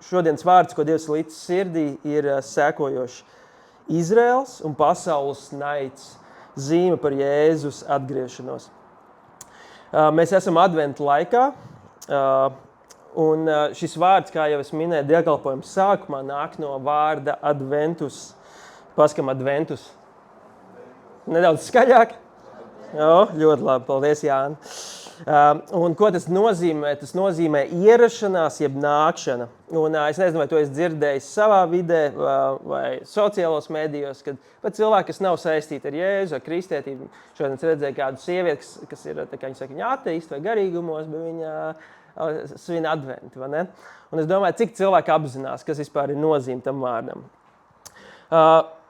šodienas vārds, ko Dievs līdz sirdī, ir sekojošs. Izraels un pasaules naids, zīme par Jēzus atgriešanos. Mēs esam adventa laikā, un šis vārds, kā jau es minēju, dievkalpojuma sākumā nāk no vārda adventus. Paskam adventus. Nedaudz skaļāk? Jo, ļoti labi, paldies, Jāni. Un ko tas nozīmē? Tas nozīmē ierašanās, jeb nākšana. Un es nezinu, vai to es dzirdēju savā vidē vai sociālos medijos, kad pat cilvēki, kas nav saistīti ar Jēzu, ar kristietību, šodien es redzēju kādu sievieti, kas ir, tā kā viņi saka, viņa ateisti vai garīgumos, bet viņa svin adventu, vai ne? Un es domāju, cik cilvēki apzinās, kas vispār ir nozīme tam vārdam.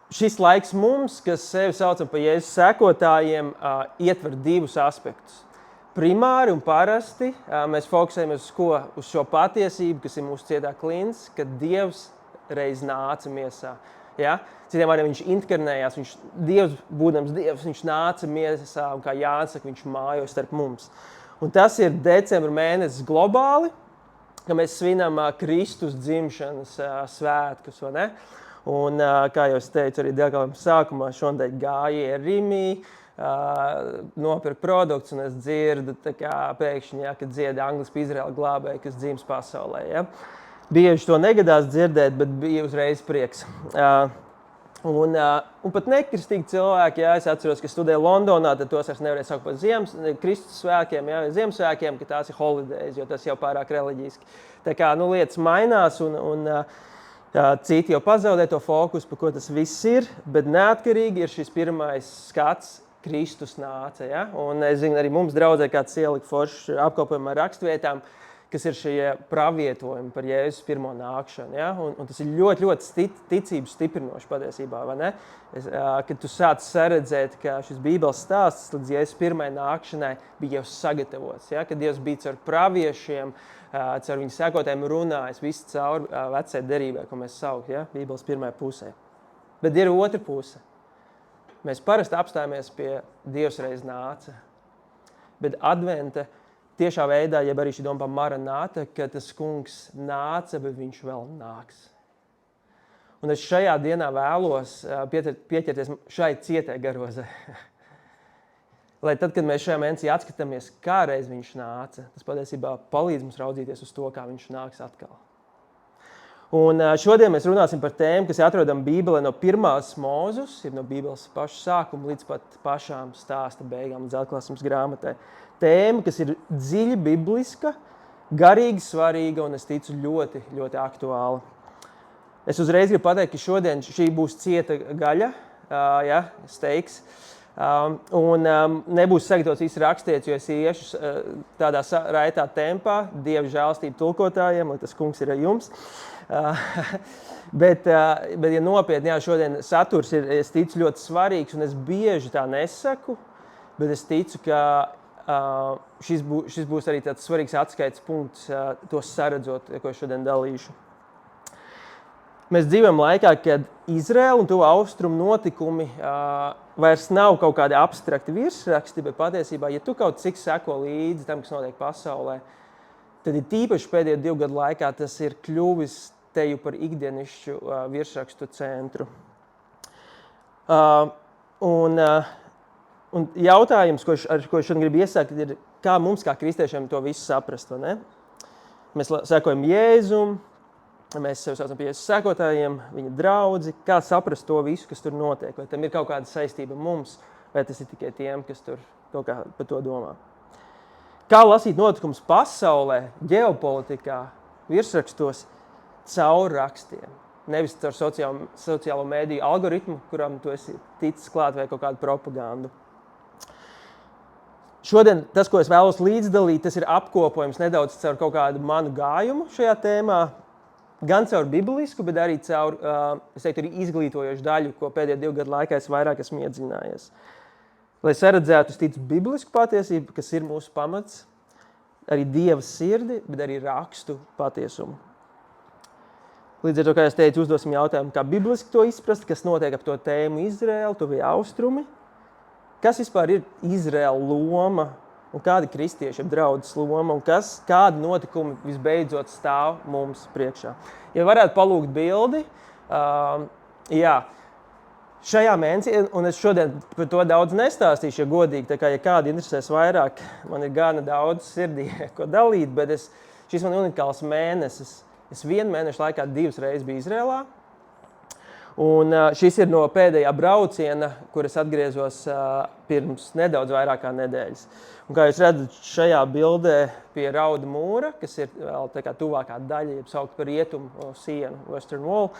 Šis laiks mums, kas sevi saucam par Jēzus sekotājiem, ietver divus aspektus. Primāri un parasti mēs fokusējamies uz šo patiesību, kas ir mūsu cietā klints, kad Dievs reiz nāca miesā. Ja? Citiem vārdiem viņš inkarnējās, Dievs, būdams Dievs, viņš nāca miesā un, kā Jānis saka, viņš mājoja starp mums. Un tas ir decembra mēnesis globāli, ka mēs svinam Kristus dzimšanas svētkus, vai ne? Un, kā jau es teicu, arī dievkalpojuma sākumā šodien gāja Rimī, nopirka produktus, un es dzirdu pēkšņi, ja, kad dzied angliski Izraēla glābēji, kas dzims pasaulē. Ja. Bieži to negadās dzirdēt, bet bija uzreiz prieks. Un pat nekristīgi cilvēki, ja, es atceros, ka studēju Londonā, tad tos es nevarēju saukt par Kristus svētkiem, ja, Ziemassvētkiem, ka tās ir holidays, jo tas jau pārāk reliģiski. Tā kā lietas mainās un citi jau pazaudē to fokusu, par ko tas viss ir, bet neatkarīgi ir šis pirmais skats, Kristus nāca. Ja? Un es zinu, arī mums draudzē kāds ielika foršs apkalpojumā rakstvietām, kas ir šie pravietojumi par Jēzus pirmo nākšanu. Ja? Un tas ir ļoti, ļoti ticības stiprinoši patiesībā, vai ne? Kad tu sāc saredzēt, ka šis Bībeles stāsts līdz Jēzus pirmai nākšanai bija jau sagatavots. Ja? Kad Dievs bija caur praviešiem, caur viņu sekotājiem runājis, viss caur vecai derībai, ko mēs saukt, ja? Bībeles pirmajā pusē. Bet ir otra puse. Mēs parasti apstājamies pie Dievs reiz nāca. Bet adventa tiešā veidā, jeb arī šī doma par Maranāta, ka tas kungs nāca, bet viņš vēl nāks. Un es šajā dienā vēlos pieķerties šai cietai garozai. Lai tad, kad mēs šajā mēnesī atskatāmies, kā reiz viņš nāca, tas patiesībā palīdz mums raudzīties uz to, kā viņš nāks atkal. Un šodien mēs runāsim par tēmu, kas atrodama Bībelē no pirmās Mūzus, ir no Bībeles paša sākuma līdz pat pašām stāsta beigām, līdz atklāsmes grāmatai. Tēma, kas ir dziļi bibliska, garīgi svarīga un, es ticu, ļoti, ļoti aktuāla. Es uzreiz gribu pateikt, ka šodien šī būs cieta gaļa, ja, steiks. Un nebūs sagatavots viss rakstietis, jo es iešu tādā raitā tempā, Dieva žēlastība tulkotājiem, lai tas kungs ir ar jums. Bet ja nopietni, jā, šodien saturs ir, es ticu, ļoti svarīgs, un es bieži tā nesaku, bet es ticu, ka šis būs arī tāds svarīgs atskaites punkts, to saredzot, ko es šodien dalīšu. Mēs dzīvojam laikā, kad Izraēla un tuvu austrumu notikumi vairs nav kaut kādi abstrakti virsraksti, bet patiesībā, ja tu kaut cik seko līdzi tam, kas notiek pasaulē, tad ir tīpaši pēdējo 2 gadu laikā tas ir kļuvis teju par ikdienišķu virsrakstu centru. Un jautājums, ar ko šodien gribu iesākt, ir, kā mums, kā kristiešiem, to visu saprast, vai ne? Mēs sekojam Jēzum, mēs sevi saucam par Jēzus sekotājiem, viņa draudzi, kā saprast to visu, kas tur notiek, vai tam ir kaut kāda saistība mums, vai tas ir tikai tiem, kas tur kaut kā par to domā. Kā lasīt notikumus pasaulē, ģeopolitikā, virsrakstos, caur rakstiem, nevis caur sociālo mēdīju algoritmu, kuram tu esi ticis klāt vai kaut kādu propagandu. Šodien tas, ko es vēlos līdzdalīt, tas ir apkopojums nedaudz caur kaut kādu manu gājumu šajā tēmā, gan caur biblisku, bet arī caur, es teiktu, arī izglītojošu daļu, ko pēdējo 2 gadu laikā es vairāk esmu iedziļinājies. Lai saredzētu, es ticu biblisku patiesību, kas ir mūsu pamats, arī Dieva sirdi, bet arī rakstu patiesumu. Līdz ar to, kā es teicu, uzdosim jautājumu, kā bibliski to izprast, kas notiek ap to tēmu Izraēla, tuvie austrumi, kas vispār ir Izraēla loma un kādi kristieši ir draudzes loma un kādi notikumi visbeidzot stāv mums priekšā. Ja varētu palūgt bildi, jā, šajā mēnesī, un es šodien par to daudz nestāstīšu, ja godīgi, tā kā, ja kādi interesēs vairāk, man ir gana daudz sirdī, ko dalīt, bet šis man unikāls mēnesis. Es vienu mēnešu laikā 2 reizes biju Izrēlā, un šis ir no pēdējā brauciena, kur es atgriezos pirms nedaudz vairāk kā nedēļas. Un kā jūs redzat, šajā bildē pie Rauda mūra, kas ir vēl tā kā tuvākā daļa, jeb saukt par rietumu sienu, Western Wall,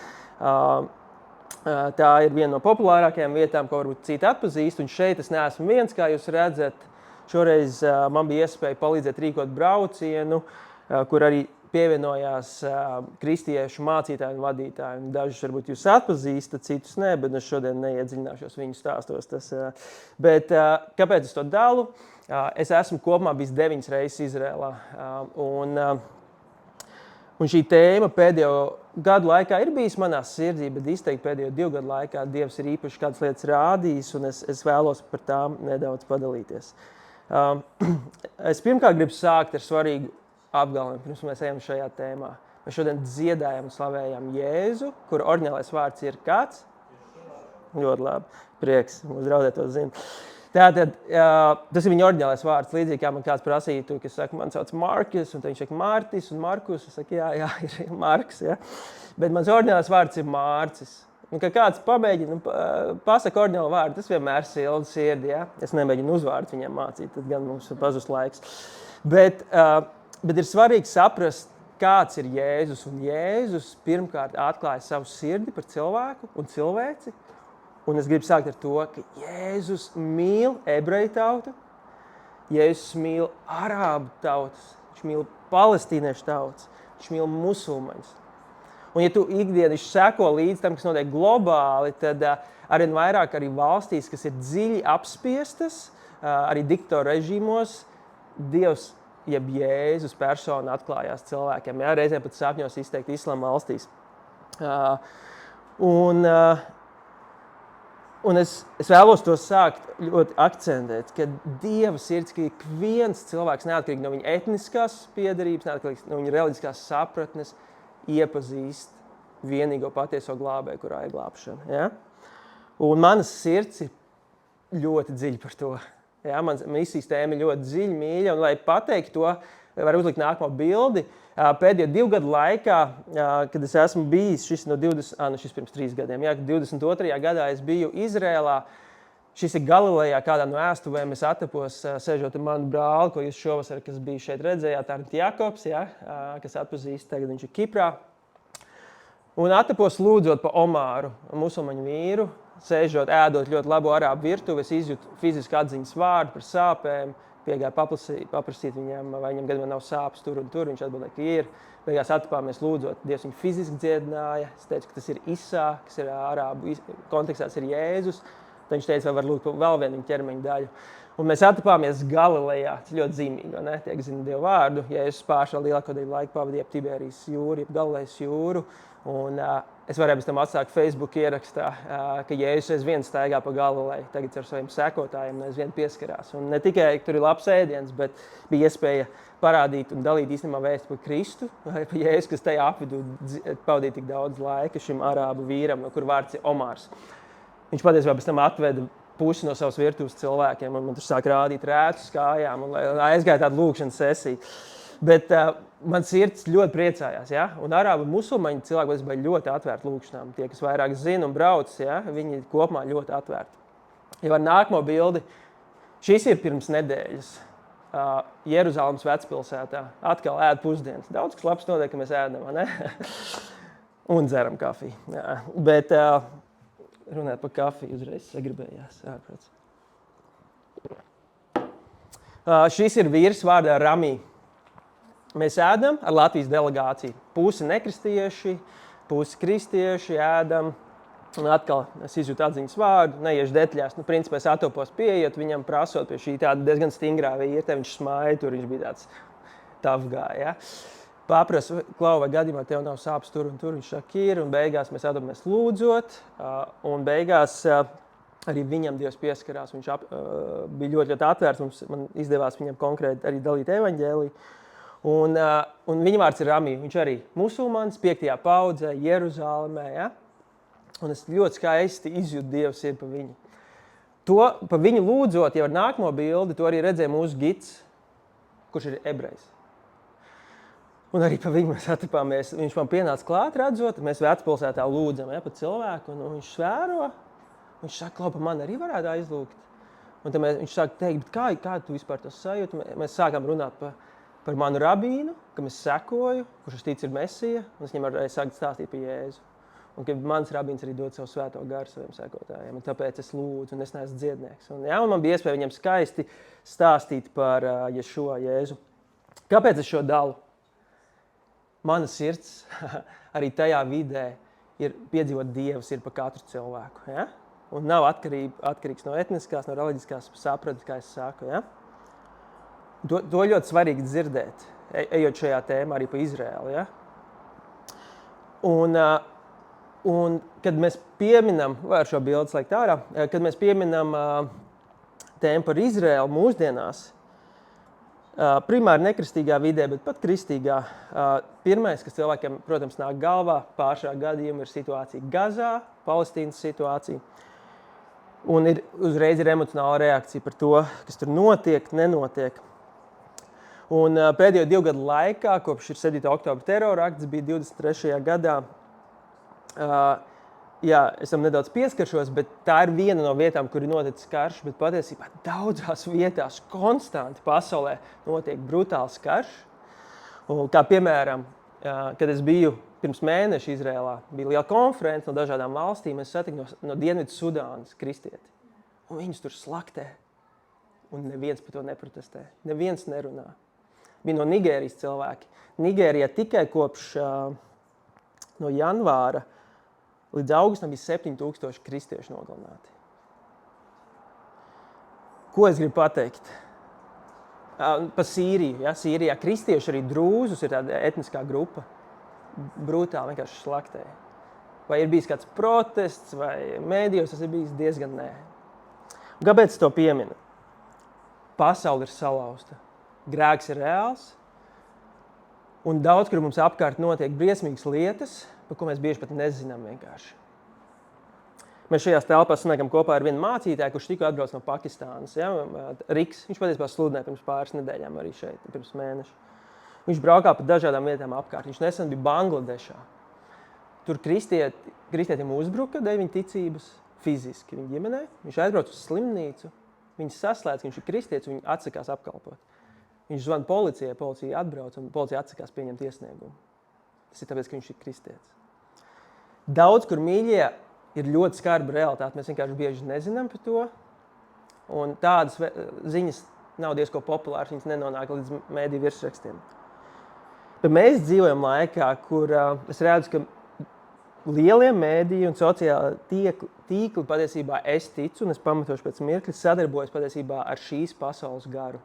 tā ir viena no populārākajām vietām, ko varbūt citi atpazīst, un šeit es neesmu viens, kā jūs redzat. Šoreiz man bija iespēja palīdzēt rīkot braucienu, kur arī pievienojās kristiešu mācītāji un vadītāji. Dažus varbūt jūs atpazīstat, citus ne, bet es šodien neiedziļināšos viņu stāstos. Bet kāpēc es to dalu? Es esmu kopumā bijis 9 reizes Izrēlā. Un šī tēma pēdējo gadu laikā ir bijis manā sirdī, bet izteikti pēdējo 2 gadu laikā Dievs ir īpaši kādas lietas rādījis, un es vēlos par tām nedaudz padalīties. Es pirmkārt gribu sākt ar svarīgu apgalvojumu, pirms mēs ejam šajā tēmā. Mēs šodien dziedājam un slavējam Jēzu, kur oriģinālais vārds ir kāds? Ļoti labi. Prieks, mūsu draudzē to zina. Tātad, tas ir viņa oriģinālais vārds, līdzīgi kā man kāds prasītu, kas saka, man sauc Markus, un viņš saka Mārtis un Markus, es saku, jā, ir Marks, ja. Bet mans oriģinālais vārds ir Mārcis. Un, kad kāds pamēģina, pasaka oriģinālu vārdu, tas vienmēr silda sirdi, ja. Es nemēģinu uzvārdu viņiem mācīt, tad gan mums ir pazust laiks. Bet ir svarīgi saprast, kāds ir Jēzus, un Jēzus pirmkārt atklāja savu sirdi par cilvēku un cilvēci. Un es gribu sākt ar to, ka Jēzus mīl ebreju tautu, Jēzus mīl arābu tautas, viņš mīl palestīniešu tautas, viņš mīl musulmaņus. Un ja tu ikdienišķi seko līdz tam, kas notiek globāli, tad arvien vairāk arī valstīs, kas ir dziļi apspiestas, arī diktatora režīmos, Dievs, jeb Jēzus persona atklājās cilvēkiem. Jā, reizēm pat sapņos izteikt islāma valstīs. Un es vēlos to sākt ļoti akcentēt, ka Dieva sirds, ka ik viens cilvēks, neatkarīgi no viņa etniskās piedarības, neatkarīgi no viņa reliģiskās sapratnes, iepazīst vienīgo patieso glābēju, kurā ir glābšana. Ja? Un manas sirds ir ļoti dziļi par to. Ja? Man misijas tēma ir ļoti dziļi mīļa, un lai pateiktu to, var uzlikt nākamo bildi. Pēdējo 2 gadu laikā, kad es esmu bijis, šis pirms 3 gadiem, 22. gadā es biju Izrēlā, šis ir Galilejā, kādā no ēstuvēm es atapos, sēžot ar manu brāli, ko jūs šovasar, kas bija šeit redzējāt, Arnt Jakobs, ja, kas atpazīst, tagad viņš ir Kiprā. Un atapos lūdzot pa Omāru, musulmaņu vīru, sēžot, ēdot ļoti labu arābu virtuvi, es izjūtu fizisku atziņas vārdu par sāpēm, piegāju paprasīt viņam, vai viņam gadījumā nav sāpes tur un tur, viņš atbildēja, ka ir. Beigās atapāmies lūdzot, Dievs viņu fiziski dziedināja, es teicu, ka tas ir Isā, kas ir arābu kontekstā, ir Jēzus, tad viņš teica, vai var lūgt vēl vienu ķermeņa daļu. Un mēs atapāmies Galilejā, tas ļoti zīmīgi, ne? Tiek zina Dievu vārdu, Jēzus pāršā lielāko daļu laiku pavadīja ap Tiberijas jūru, ap Galilejas jūru, un es varēju bez tam atsākt Facebook ierakstā, ka Jēzus aizvien staigā pa Galileju, tagad ar saviem sekotājiem aizvien pieskarās. Un ne tikai tur ir labs ēdiens, bet bija iespēja parādīt un dalīt īstenībā vēstu par Kristu, vai par Jēzu, kas tajā apvidū pavadīja tik daudz laika šim arābu vīram, no kur vārds ir Omārs. Viņš patiesībā pēc tam atveda pusi no savas virtuves cilvēkiem, un man tur sāk rādīt rētus kājām, un aizgāja tāda lūkšanas sesija. Bet man sirds ļoti priecājās, ja? Un arābu musulmaņu cilvēki bija ļoti atvērti lūkšanām. Tie, kas vairāk zina un brauc, ja? Viņi kopumā ļoti atvērti. Ja var nākamo bildi, šis ir pirms nedēļas Jeruzalemes vecpilsētā. Atkal ēd pusdienas. Daudz kas labs notiek, ka mēs ēdam, ne? Un dzeram kafiju. Jā. Bet runāt par kafiju uzreiz sagribējās. Šis ir vīrs vārdā Ramī. Mēs ēdam ar Latvijas delegāciju. Pusi nekristieši, pusi kristieši ēdam. Un atkal es izjūtu atziņas vārdu, neiešu detaļās. Principā es atopos pieiet viņam prasot pie šī tāda diezgan stingrā vīrte. Viņš smāja tur, viņš bija tāds tough guy. Ja? Paprasu, Klau, vai gadījumā tev nav sāpes tur un tur. Viņš saka, ir. Un beigās mēs atdodamies lūdzot. Un beigās arī viņam Dievs pieskarās. Viņš bija ļoti atvērts, man izdevās viņam konkrēti arī dalīt evaņģēliju. Un viņa vārds ir Rami. Viņš arī musulmanis, 5. paudzē, Jeruzālēmē. Ja? Un es ļoti skaisti izjūtu Dievs ir pa viņu. To pa viņu lūdzot, jau ar nākamo bildi, to arī redzēja mūsu gids, kurš ir ebrejs. Un arī pa viņu mēs atapāmies. Viņš man pienāca klāt, redzot, mēs Vecpilsētā lūdzam, ja, pa cilvēku, un viņš svēro. Viņš saka, klau, pa mani arī varētu aizlūgt. Un tad viņš saka teikt, bet kā tu vispār to sajūti? Mēs sākām runāt par manu rabīnu, kam es sekoju, kurš es ticu ir Mesija, un es viņam arī sāku stāstīt par Jēzu. Un ka mans rabīns arī dod savu svēto garu saviem sekotājiem, un tāpēc es lūdzu, un es neesmu dziednieks. Un man bija iespēja viņam skaisti stāstīt par Ješua, Jēzu. Kāpēc es šo dalu? Mana sirds arī tajā vidē ir piedzīvot Dievs ir pa katru cilvēku. Ja? Un nav atkarīgs no etniskās, no reliģiskās saprates, kā es saku. Ja? To ļoti svarīgi dzirdēt, ejot šajā tēmā arī pa Izraēlu. Ja? Un kad mēs pieminam, vai ar šo bildi slēgt ārā, kad mēs pieminam tēmu par Izraēlu mūsdienās, primāri nekristīgā vidē, bet pat kristīgā, pirmais, kas cilvēkiem, protams, nāk galvā pār šā gadījuma, ir situācija Gazā, Palestīnas situācija. Un uzreiz ir emocionāla reakcija par to, kas tur notiek, nenotiek. Un pēdējo 2 gadu laikā, kopš ir 7. oktobra terora akts, bija 23. gadā, es tam nedaudz pieskaršos, bet tā ir viena no vietām, kur ir noticis karš, bet patiesībā daudzās vietās konstanti pasaulē notiek brutāls karš. Un, kā piemēram, kad es biju pirms mēneša Izrēlā, bija liela konference no dažādām valstīm, es satiku no Dienvidu Sudānas kristieti. Un viņus tur slaktē. Un neviens par to neprotestē. Neviens nerunā. Bija no Nigērijas cilvēki. Nigērijā tikai kopš no janvāra līdz augustam bija 7000 kristiešu nogalināti. Ko es gribu pateikt? Par Sīriju. Ja? Sīrijā kristieši arī drūzus ir tāda etniskā grupa. Brutāli vienkārši slaktēja. Vai ir bijis kāds protests, vai mēdījos tas ir bijis diezgan nē. Un kāpēc es to pieminu? Pasaule ir salauzta. Grēks ir reāls. Un daudz, kur mums apkārt notiek briesmīgas lietas, par ko mēs bieži pat nezinām vienkārši. Mēs šajās telpās sanākam kopā ar vienu mācītāju, kurš tikko atbrauc no Pakistānas. Ja? Riks, viņš patiesībā sludināja pirms pāris nedēļām arī šeit, pirms mēneša. Viņš braukā pa dažādām vietām apkārt. Viņš nesen bija Bangladešā. Tur kristietim uzbruka dēļ viņa ticības fiziski viņa ģimenē. Viņš aizbrauc uz slimnīcu, viņš saslēdz, ka viņš ir kristietis, viņi atsakās apkalpot. Viņš zvana policijai, policija atbrauc un policija atsakās pieņemt iesniegumu. Tas ir tāpēc, ka viņš ir kristietis. Daudz, kur mīļie, ir ļoti skarba realitāte. Mēs vienkārši bieži nezinām par to. Un tādas ziņas nav diezko populāras, viņas nenonāk līdz mēdīju virsrakstiem. Bet mēs dzīvojam laikā, kur es redzu, ka lielie mēdīji un sociāli tīkli patiesībā es ticu, un es pamatošu pēc mirkļa, sadarbojas patiesībā ar šīs pasaules garu.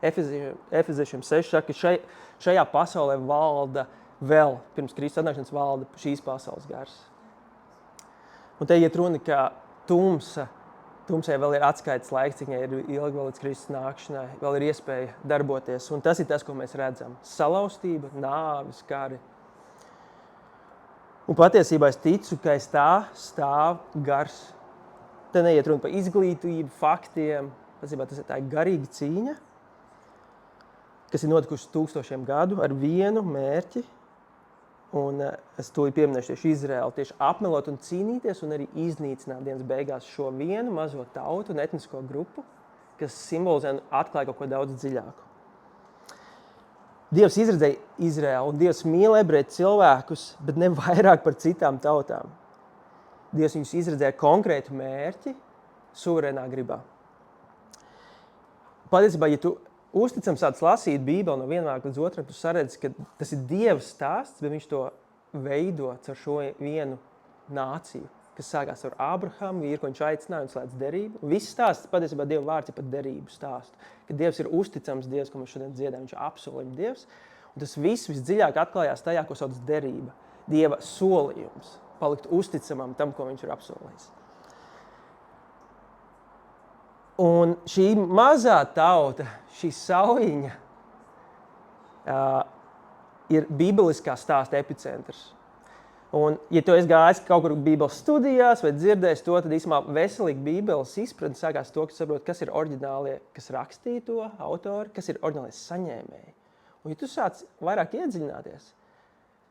Efeziešiem 6 saka, ka šajā pasaulē valda vēl, pirms Kristus atnākšanas valda šīs pasaules gars. Un te iet runa, ka tumsai vēl ir atskaites laiks, cik viņai ir ilgi vēl līdz Kristus nākšanai, vēl ir iespēja darboties. Un tas ir tas, ko mēs redzam. Salauztība, nāvis, kari. Un patiesībā es ticu, ka aiz tā stāv gars. Te neiet runa par izglītību, faktiem. Patiesībā tā ir garīga cīņa, kas ir notikusi 1000 gadu ar vienu mērķi. Un es tūlīt pieminēšu tieši Izraēlu, tieši apmelot un cīnīties un arī iznīcināt dienas beigās šo vienu mazo tautu un etnisko grupu, kas simbolizē un atklāja kaut ko daudz dziļāku. Dievs izredzēja Izraēlu un Dievs mīl ebreju cilvēkus, bet ne vairāk par citām tautām. Dievs viņus izredzēja konkrētu mērķi suverēnā gribā. Patiesībā, ja tu uzticam sāc lasīt Bībeli no viena vārka līdz otram, tu saredzi, ka tas ir Dieva stāsts, bet viņš to veido ar šo vienu nāciju, kas sākās ar Abrahamu, vīru, ko viņš aicināja un slēdz derību. Viss stāsts, patiesībā Dieva vārds ir par derību stāstu. Ka Dievs ir uzticams Dievs, ko mēs šodien dziedājam, viņš ir apsolījums Dievs. Un tas viss visdziļāk atklājās tajā, ko sauc derība. Dieva solījums, palikt uzticamam tam, ko viņš ir apsolījis. Un šī mazā tauta, šī saujiņa, ir bībeliskā stāsta epicentrs. Un, ja tu esi gājis kaut kur bībeles studijās vai dzirdējis to, tad īstenībā veselīgi bībeles izpratne sākās to, ka saprot, kas ir oriģinālie, kas rakstīja to autori, kas ir oriģinālie saņēmēji. Un, ja tu sāc vairāk iedziļināties,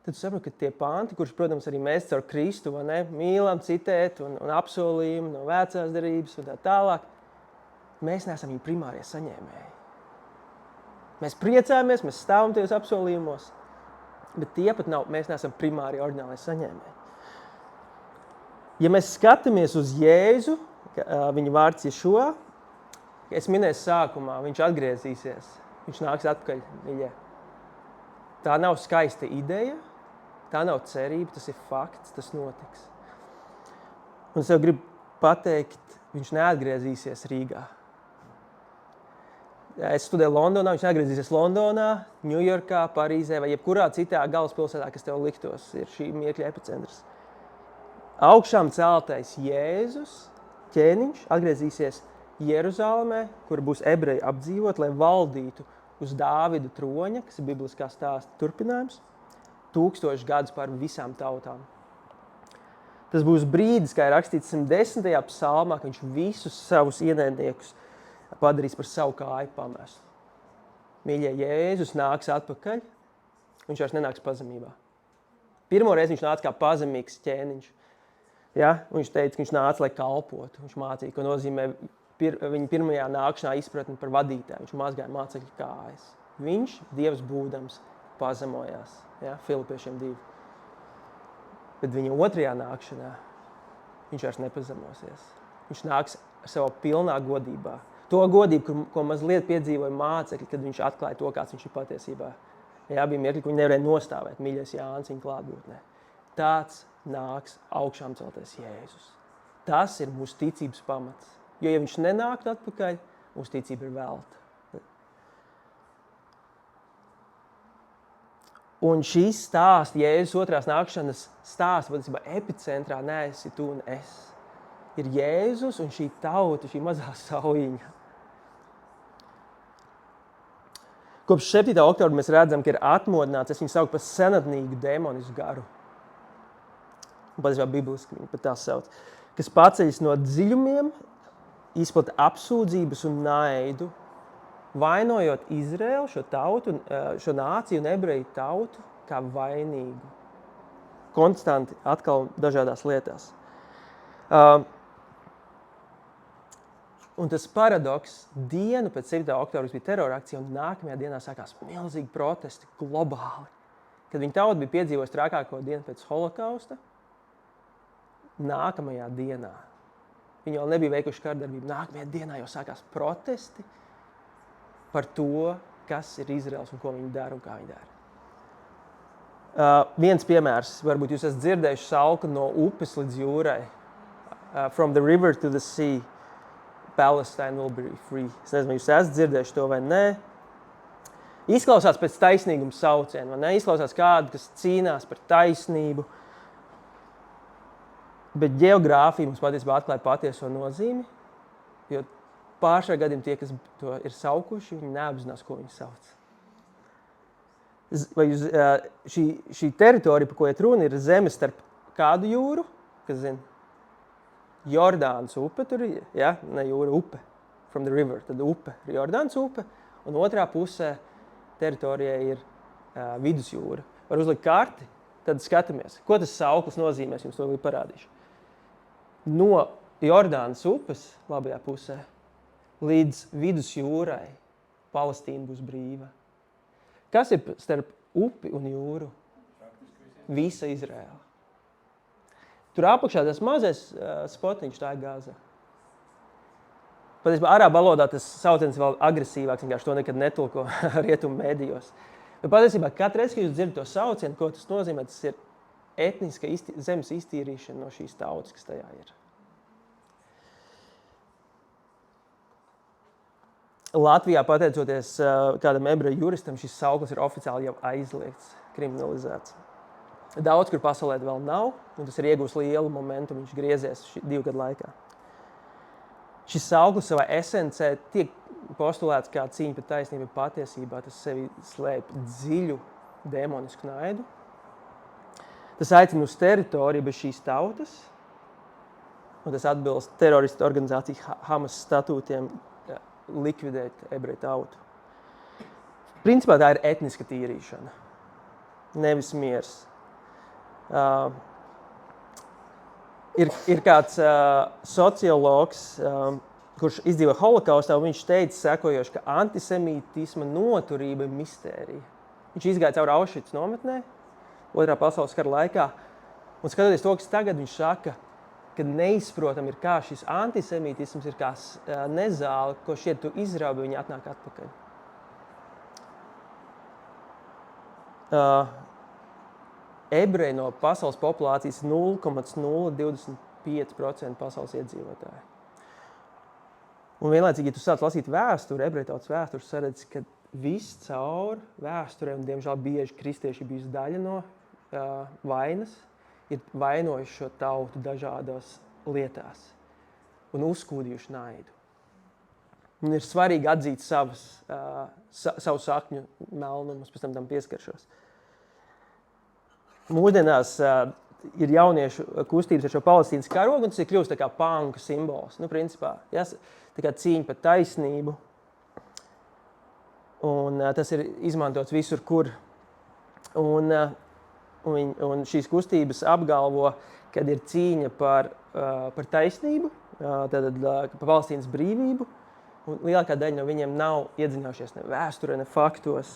tad tu saproti, ka tie panti, kurus, protams, arī mēs caur Kristu mīlam citēt un apsolījumu no vecās derības un tā tālāk, mēs neesam viņa primārie saņēmēji. Mēs priecājamies, mēs stāvam tajos apsolījumos, bet tie pat nav, mēs neesam primārie oriģinālie saņēmēji. Ja mēs skatāmies uz Jēzu, viņa vārds Ješua, es minēju sākumā, viņš atgriezīsies, viņš nāks atpakaļ viņai. Tā nav skaista ideja, tā nav cerība, tas ir fakts, tas notiks. Un es jau gribu pateikt, viņš neatgriezīsies Rīgā. Es studēju Londonā, viņš neatgriezīsies Londonā, Ņujorkā, Parīzē vai jebkurā citā galvaspilsētā, kas tev liktos, ir šī miekļa epicentrs. Augšām celtais Jēzus, ķēniņš, atgriezīsies Jeruzalemē, kur būs ebreji apdzīvot, lai valdītu uz Dāvidu troņa, kas ir bibliskā stāsta turpinājums, 1000 gadus pār visām tautām. Tas būs brīdis, kā ir rakstīts 110. psalmā, ka viņš visus savus ienaidniekus padarīs par savu kāju pamestu. Mīļie, Jēzus nāks atpakaļ, viņš vairs nenāks pazemībā. Pirmo reizi viņš nāca kā pazemīgs ķēniņš. Ja? Viņš teica, ka viņš nāca, lai kalpotu. Viņš mācīja, ko nozīmē viņa pirmajā nākšanā izpratni par vadītāju. Viņš mazgāja mācekļu kājas. Viņš, Dievs būdams, pazemojās. Ja? Filipiešiem 2. Bet viņa otrajā nākšanā viņš vairs nepazemosies. Viņš nāks savā pilnā godībā. To godību, ko mazliet piedzīvoja mācekļi, kad viņš atklāja to, kāds viņš ir patiesībā. Jā, bija mirkļi, ka viņi nevarēja nostāvēt mīļais Jānis viņa klātbūtnē. Tāds nāks augšām celtais Jēzus. Tas ir mūsu ticības pamats. Jo, ja viņš nenāktu atpakaļ, mūsu ticība ir velta. Un šīs stāsts, Jēzus otrās nākšanas stāsts, patiesībā epicentrā neesi tu un es. Ir Jēzus un šī tauta, šī mazā saujiņa. Kopš 7. oktobra mēs redzam, ka ir atmodināts, es viņu saucu par senatnīgu demonisku garu. Un patiesībā bibliski viņu pat tā sauc. Kas paceļas no dziļumiem, izplata apsūdzības un naidu, vainojot Izraēlu, šo tautu, šo nāciju un ebreju tautu kā vainīgu. Konstanti atkal dažādās lietās. Un tas paradoks, dienu pēc 7. oktobras bija terorakcija, un nākamajā dienā sākās milzīgi protesti globāli. Kad viņa tauta bija piedzīvojusi trakāko dienu pēc holokausta, nākamajā dienā, viņi vēl nebija veikuši kardarbību, nākamajā dienā jau sākās protesti par to, kas ir Izraels un ko viņi dara un kā viņi dara. Viens piemērs, varbūt jūs esat dzirdējuši salku no upes līdz jūrai. From the river to the sea. Palestine will be free. Es nezinu, jūs esat dzirdējuši to vai nē. Izklausās pēc taisnīguma sauciena, vai ne? Izklausās kādu, kas cīnās par taisnību. Bet ģeogrāfija mums patiesībā atklāja patieso nozīmi, jo pāršā gadiem tie, kas to ir saukuši, viņi neapzinās, ko viņi sauc. Vai šī teritorija, par ko iet runa, ir zeme starp kādu jūru, kas zina? Jordānas upe tur ir, ja? Ne jūra, upe, from the river, tad upe, Jordānas upe, un otrā pusē teritorijai ir vidusjūra. Var uzlikt karti, tad skatāmies, ko tas sauklis nozīmē, es jums to vēl parādīšu. No Jordānas upes, labajā pusē, līdz vidusjūrai Palestīna būs brīva. Kas ir starp upi un jūru? Visa Izraēla. Tur apakšā tas mazais spotiņš, tā ir Gaza. Patiesībā arābu valodā tas sauciens vēl agresīvāks, vienkārši to nekad netulko rietumu mēdījos. Bet patiesībā katru reizi, kad jūs dzirdat to saucienu, ko tas nozīmē, tas ir etniska zemes iztīrīšana no šīs tautas, kas tajā ir. Latvijā, pateicoties kādam ebreju juristam, šis sauklis ir oficiāli jau aizliegts, kriminalizēts. Daudz, kur pasaulē vēl nav, un tas ir iegūs lielu momentu, viņš griezies 2 gadu laikā. šis sauklis savā esencē tiek postulēts kā cīņa par taisnību, patiesībā tas sevi slēp dziļu demonisku naidu. Tas aicina uz teritoriju bez šīs tautas, un tas atbilst teroristu organizācijas Hamas statūtiem likvidēt ebreju tautu. Principā tā ir etniska tīrīšana, nevis miers. Ir kāds sociologs, kurš izdzīvoja holokaustā, un viņš teica sekojoši, ka antisemītisma noturība ir mistērija. Viņš izgāja cauri Auschwitz nometnē, Otrā pasaules kara laikā, un skatoties to, kas tagad viņš saka, ka neizprotam ir kā šis antisemītisms ir kā nezāle, ko šķiet tu izraubi, viņi atnāk atpakaļ. Ebreji no pasaules populācijas 0,025% pasaules iedzīvotāji. Un vienlaicīgi, ja tu sāc lasīt vēsturi, ebreju tautas vēsturi, saredz, ka viss caur vēsturē, un diemžēl bieži kristieši bijusi daļa no vainas, ir vainojuši šo tautu dažādās lietās un uzkūdījuši naidu. Un ir svarīgi atzīt savu sakņu melnumus, pēc tam pieskaršos. Mūsdienās ir jauniešu kustības ar šo Palestīnas karogu, un tas ir kļūst tā kā panku simbols. Principā, tā kā cīņa par taisnību. Un tas ir izmantots visur, kur. Un šīs kustības apgalvo, kad ir cīņa par taisnību, tātad par Palestīnas brīvību. Un lielākā daļa no viņiem nav iedzinājušies ne vēsturē, ne faktos.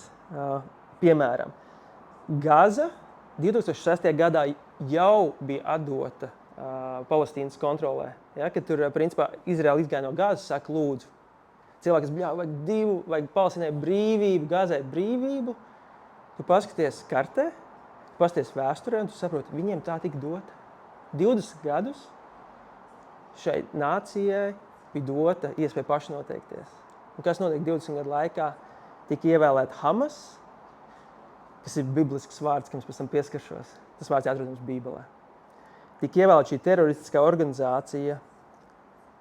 Piemēram, Gaza 2006. Gadā jau bija atdota Palestīnas kontrolē. Kad tur, principā, Izraela izgāja no Gazas, saka, lūdzu, cilvēki, kas vajag Palestīnai brīvību, Gazai brīvību, tu paskaties kartē, tu paskaties vēsturē, un tu saproti, viņiem tā tika dota. 20 gadus šai nācijai bija dota iespēja pašnoteikties. Un kas notiek 20 gadu laikā? Tika ievēlēta Hamas, kas ir biblisks vārds, kam es pēc tam pieskaršos. Tas vārds atrodams Bībelē. Tika ievēlēta šī teroristiskā organizācija,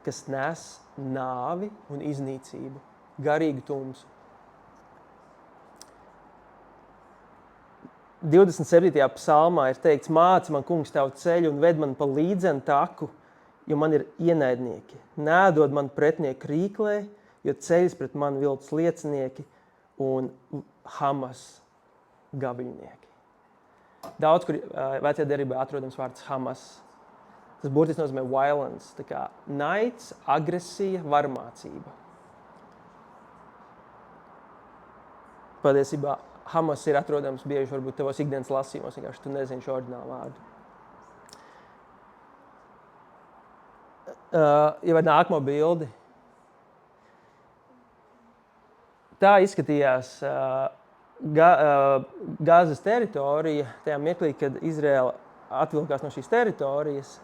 kas nes nāvi un iznīcību, garīgu tumsu. 27. psalmā ir teikts, māci man, kungs, tavu ceļu un ved man pa līdzenu taku, jo man ir ienaidnieki. Nēdod man pretnieku rīklē, jo ceļas pret mani viltus liecinieki un Hamas gaviļnieki. Daudz, kur vecajā derībā atrodams vārds Hamas. Tas burtiski nozīmē violence, tā kā naids, agresija, varmācība. Patiesībā Hamas ir atrodams bieži varbūt tavos ikdienas lasījumos, vienkārši tu nezini šo oriģinālu vārdu. Ja vai nākamo bildi. Tā izskatījās Gazas teritorija, tajā mirklī, kad Izraela atvilkās no šīs teritorijas.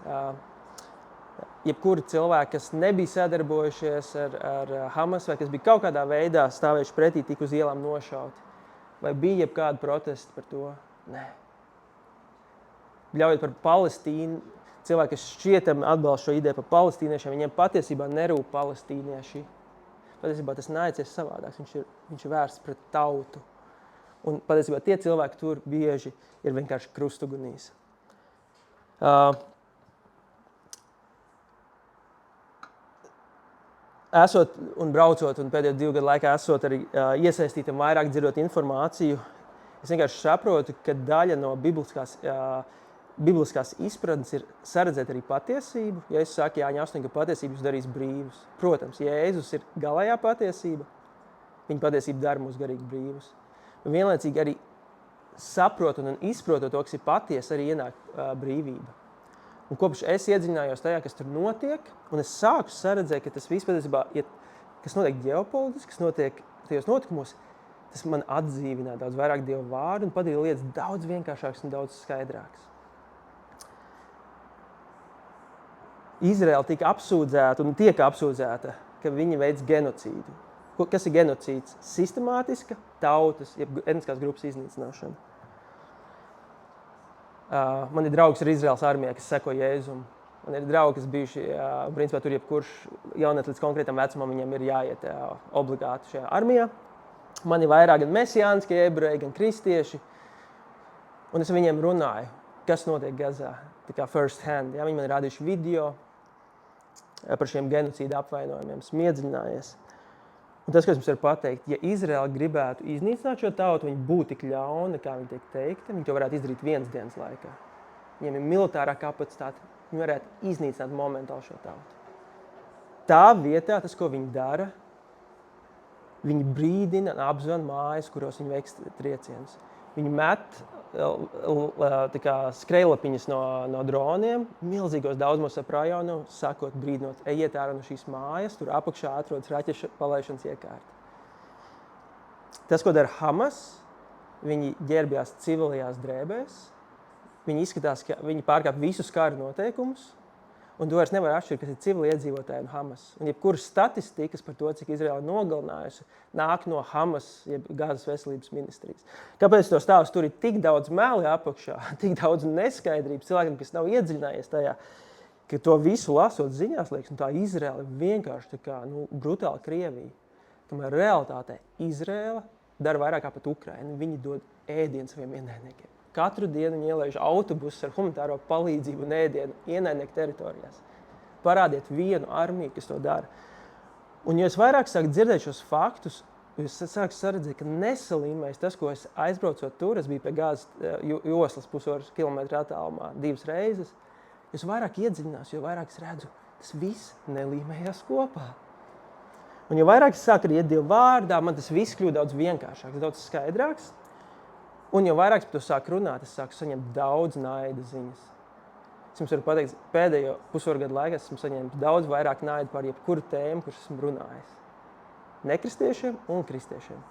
Jebkuri cilvēki, kas nebija sadarbojušies ar Hamas vai kas bija kaut kādā veidā stāvējuši pretī, tika uz ielām nošauti. Vai bija jebkāda protesta par to? Nē. Ļaujot par Palestīnu, cilvēki, kas šķietami atbalsta šo ideju par palestīniešiem, viņiem patiesībā nerūp palestīnieši. Patiesībā tas naids ir savādāks, viņš ir vērsts pret tautu. Un patiesībā tie cilvēki tur bieži ir vienkārši krustugunīs. Esot un braucot un pēdējo 2 gadu laikā esot arī iesaistītam vairāk dzirdot informāciju, es vienkārši saprotu, ka daļa no bibliskās izpratnes ir saredzēt arī patiesību. Ja es saku Jāņa 8, ka patiesība jūs darīs brīvus. Protams, Jēzus ir galējā patiesība, viņa patiesība dara mūs garīgi brīvus. Un vienlaicīgi arī saprotot un izprotot to, kas ir patiesa, arī ienāk brīvība. Un kopš es iedziļinājos tajā, kas tur notiek, un es sāku saredzēt, ka tas viss patiesībā, kas notiek ģeopolitiski, kas notiek tajos notikumos, tas man atdzīvināja daudz vairāk Dieva vārdu un padarīja lietas daudz vienkāršākas un daudz skaidrākas. Izraela tika apsūdzēta un tiek apsūdzēta, ka viņi veic genocīdu. Kas ir genocīds? Sistemātiska tautas, jeb etniskās grupas iznīcināšana. Man ir draugs ar Izraels armijā, kas seko Jēzum. Man ir draugi, kas bijuši, principā tur jebkurš jaunietis līdz konkrētam vecumam, viņam ir jāiet obligāti šajā armijā. Man ir vairāk gan mesijāniskie ebreji, gan kristieši. Un es ar viņiem runāju, kas notiek Gazā, tā kā first hand. Ja? Viņi man ir rādījuši video par šiem genocīda apvainojumiem, esmu iedziļinājies. Un tas, ko es jums varu pateikt, ja Izraela gribētu iznīcināt šo tautu, viņi būtu tik ļauni, kā viņi tiek teikti, viņi to varētu izdarīt vienas dienas laikā. Viņiem ir militārā kapacitāte, viņi varētu iznīcināt momentāli šo tautu. Tā vietā, tas, ko viņi dara, viņi brīdina un apzvan mājas, kuros viņi veiks triecienus. Viņi met skrejlapiņas no droniem, milzīgos daudzumos ap rajonu, sakot, brīdinot, ejiet ārā no šīs mājas, tur apakšā atrodas raķešu palaišanas iekārta. Tas, ko dara Hamas, viņi ģērbjās civilajās drēbēs, viņi izskatās, ka viņi pārkāp visus kara noteikumus, un to vairs nevar atšķirt, kas ir civili iedzīvotāji un Hamas. Un jebkuras statistikas par to, cik Izraela nogalinājusi, nāk no Hamas, jeb Gazas veselības ministrijas. Kāpēc to stāvs? Tur ir tik daudz meli apakšā, tik daudz neskaidrības cilvēkiem, kas nav iedziļinājies tajā, ka to visu lasot ziņās liekas, un tā Izraela ir vienkārši tā kā, brutāla Krievija. Tomēr realitātē Izraela dara vairāk kā pat Ukraina. Viņi dod ēdienu saviem ienaidniekiem. Katru dienu viņi ielaiž autobusus ar humanitāro palīdzību un ēdienu ienaidnieku teritorijās. Parādiet vienu armiju, kas to dara. Un, ja es vairāk sāku dzirdēt šos faktus, es sāku saredzēt, ka nesalīmēs tas, ko es aizbraucot tur, es biju pie Gazas joslas 1,5 kilometru attālumā 2 reizes, es vairāk iedziļinās, jo vairāk es redzu, tas viss nelīmējās kopā. Un, ja vairāk es sāku iet Dievu vārdā, man tas viss kļūst daudz vienkāršāks, daudz skaidrāks. Un, ja vairāk par to sāku runāt, es sāku saņemt daudz naida ziņas. Es jums varu pateikt, pēdējo pusotru gadu laikā esmu saņēmis daudz vairāk naida par jebkuru tēmu, kuras esmu runājis. Nekristiešiem un kristiešiem.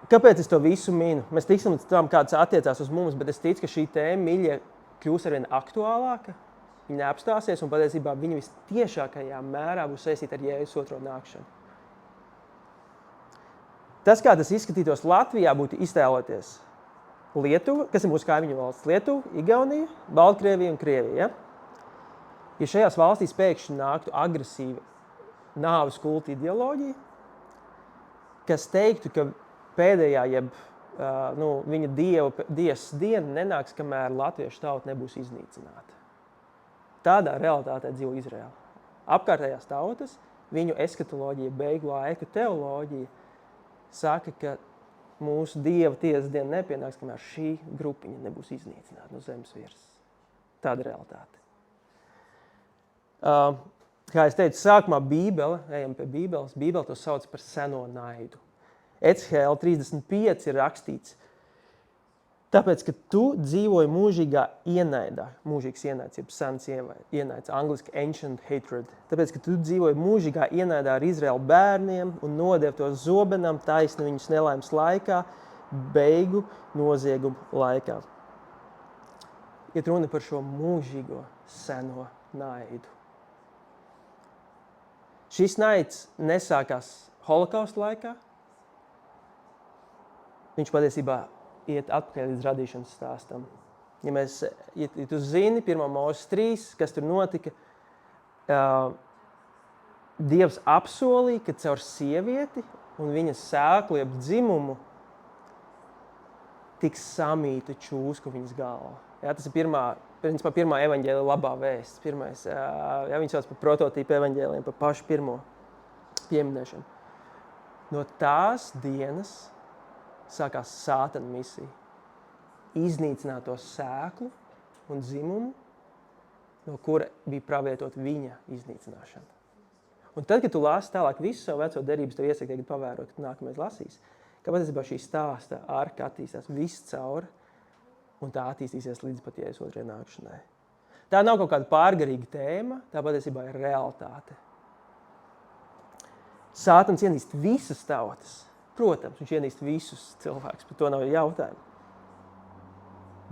Kāpēc es to visu minu? Mēs tiksim līdz tam, kāds attiecās uz mums, bet es ticu, ka šī tēma, mīļie, kļūs arvien aktuālāka. Viņa neapstāsies un patiesībā viņa vistiešākajā mērā būs saistīta ar Jēzus otro nākšanu. Tas, kā tas izskatītos Latvijā, būtu iztēloties Lietuva, kas ir mūsu kaimiņu valsts, Lietuva, Igaunija, Baltkrievija un Krievija. Ja? Ja šajās valstīs pēkšņi nāktu agresīva nāves kulta ideoloģija, kas teiktu, ka pēdējā, viņa dievs diena nenāks, kamēr latviešu tauta nebūs iznīcināta. Tādā realitātē dzīvo Izraela. Apkārtējās tautas, viņu eskatoloģija, beigu laika teoloģija, saka, ka mūsu Dieva tiesas diena nepienāks, kamēr šī grupiņa nebūs iznīcināta no zemes virsmas. Tāda realitāte. Kā es teicu, sākumā Bībele, ejam pie Bībeles, Bībele to sauc par seno naidu. Ecehēla 35 ir rakstīts, tāpēc, ka tu dzīvoji mūžīgā ienaidā, mūžīgs ienaids, jeb sens ienaids, angliski ancient hatred. Tāpēc, ka tu dzīvoji mūžīgā ienaidā ar Izraēlu bērniem un nodevi to zobenam taisni viņus nelaimes laikā, beigu noziegumu laikā. Iet runa par šo mūžīgo seno naidu. Šis naids nesākās holokausta laikā. Viņš patiesībā iet atpakaļ līdz radīšanas stāstam. Ja tu zini 1. Mūzes 3, kas tur notika, Dievs apsolīja, ka caur sievieti un viņas sēklu, jeb dzimumu, tiks samīta čūska viņas galva. Ja, tas ir pirmā evaņģēlija labā vēsts. Viņi sauc par prototīpu evaņģēlijiem, par pašu pirmo pieminēšanu. No tās dienas sākās Sātana misija. Iznīcināt to sēklu un dzimumu, no kura bija pravietot viņa iznīcināšana. Un tad, kad tu lasi tālāk visu savu veco derību, tev iesaku tagad pavērot, ka nākamais lasīs, ka patiesībā šī stāsta arka attīstās viss cauri, un tā attīstīsies līdz pat Jēzus otrajai nākšanai. Tā nav kaut kāda pārgarīga tēma, tā patiesībā ir realitāte. Sātans ienīst visas tautas. Protams, viņš ienīst visus cilvēkus, par to nav jautājumu.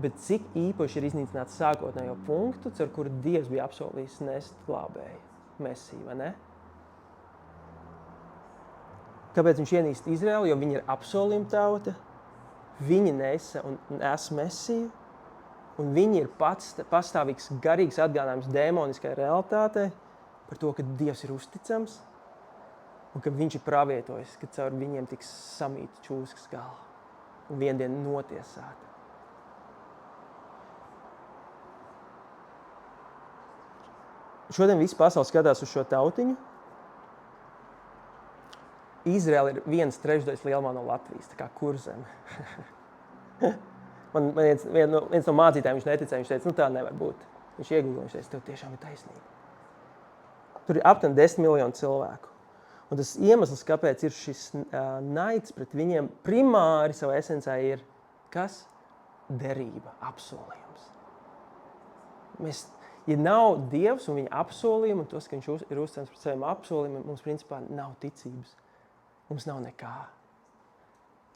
Bet cik īpaši ir iznīcināts sākotnējo punktu, ar kuru Dievs bija apsolījis nest glābēju, Mesiju, vai ne? Kāpēc viņš ienīst Izraelu? Jo viņi ir apsolījuma tauta, viņi nesa un nes Mesiju, Un viņi ir pastāvīgs garīgs atgādinājums dēmoniskai realitātei par to, ka Dievs ir uzticams un ka viņš ir pravietojis, ka caur viņiem tiks samīta čūskas galva un viendien notiesāta. Šodien visi pasauli skatās uz šo tautiņu. Izraela ir 1/3 lielumā no Latvijas, tā kā Kurzeme. Man viens no mācītājiem viņš neticēja, viņš teica, tā nevar būt. Viņš iegūla, viņš teica, tev tiešām ir taisnība. Tur ir aptuveni 10 miljoni cilvēku. Un tas iemesls, kāpēc ir šis naids pret viņiem, primāri savā esencē ir kas? Derība, apsolījums. Ja nav Dievs un viņa apsolījumi, un tos, ka viņš ir uzticams pret saviem apsolījumiem, mums principā nav ticības. Mums nav nekā.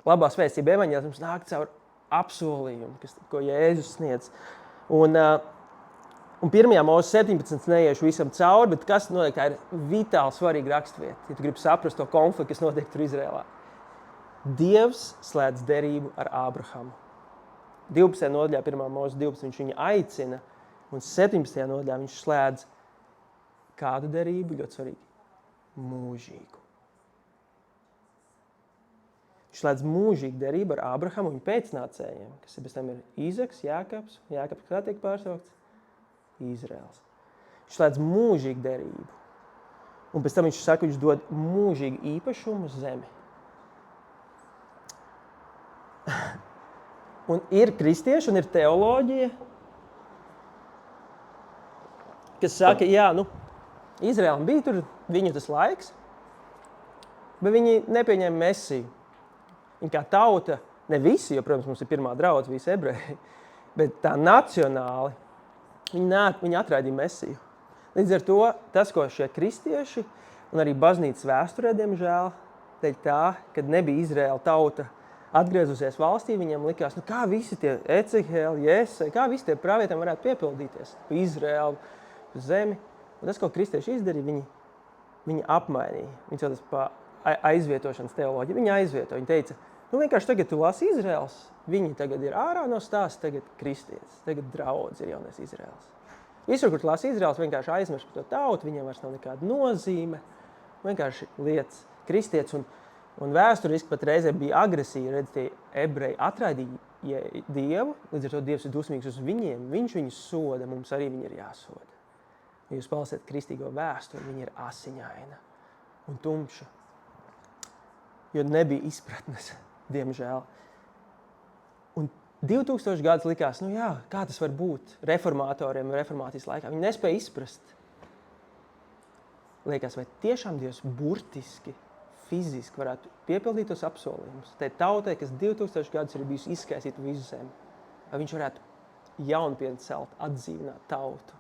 Labās vēstība evaņģēlis mums nāk caur apsolījumu, ko Jēzus sniedz. Un 1. Mūzes 17 neiešu visam cauri, bet kas notiek, tā ir vitāli svarīga rakstvieta, ja tu gribi saprast to konfliktu, kas notiek tur Izrēlā. Dievs slēdz derību ar Ābrahamu. 12. nodaļā, 1. Mūzes 12, viņš viņu aicina, un 17. nodaļā viņš slēdz kādu derību, ļoti svarīgi, mūžīgu. Viņš slēdz mūžīgu derību ar Ābrahamu un pēcnācējiem, kas bez tam ir Īzaks, Jākabs, kā tiek pārsaukts? Izraels. Viņš slēdz mūžīgu derību. Un pēc tam viņš saka, viņš dod mūžīgu īpašumu zemi. Un ir kristieši un ir teoloģija, kas saka, Izraēlam bija tur viņu tas laiks, bet viņi nepieņēma Mesiju. Viņi kā tauta, ne visi, jo, protams, mums ir pirmā draudze, visi ebreji, bet tā nacionāli, viņi atraidīja Mesiju. Līdz ar to, tas, ko šie kristieši un arī baznīcas vēsturē, diemžēl, dēļ tā, kad nebija Izraēla tauta atgriezusies valstī, viņiem likās, kā visi tie Ecehēli, Jesai, kā visi tie pravietam varētu piepildīties pa Izraēlu, pa zemi. Un tas, ko kristieši izdarīja, viņi apmainīja. Viņi sauc pa aizvietošanas teoloģiju. Viņi aizvietoja. Viņi teica, vienkārši tagad tu lasi Izraels, viņi tagad ir ārā no stāsta, tagad kristietis, tagad draudz ir jaunais Izraels. Visur, kur tu lasi Izraels, vienkārši aizmirst par to tautu, viņiem vairs nav nekāda nozīme, vienkārši lietas kristietis. Un vēsturiski pat reizē bija agresija, redz, tie ebreji atraidīja Dievu, līdz ar to Dievs ir dusmīgs uz viņiem, viņš viņus soda, mums arī viņi ir jāsoda. Ja jūs palasiet kristīgo vēsturi, viņi ir asiņaina un tumša, jo nebija izpratnes, diemžēl. Un 2000 gadus likās, kā tas var būt reformatoriem reformācijas laikā. Viņi nespēja izprast. Liekas, vai tiešām Dievs burtiski, fiziski varētu piepildīt tos apsolījumus. Tai tautai, kas 2000 gadus ir bijusi izskaisīta visu zemi, vai viņš varētu jaunpiecelt, atdzīvināt tautu.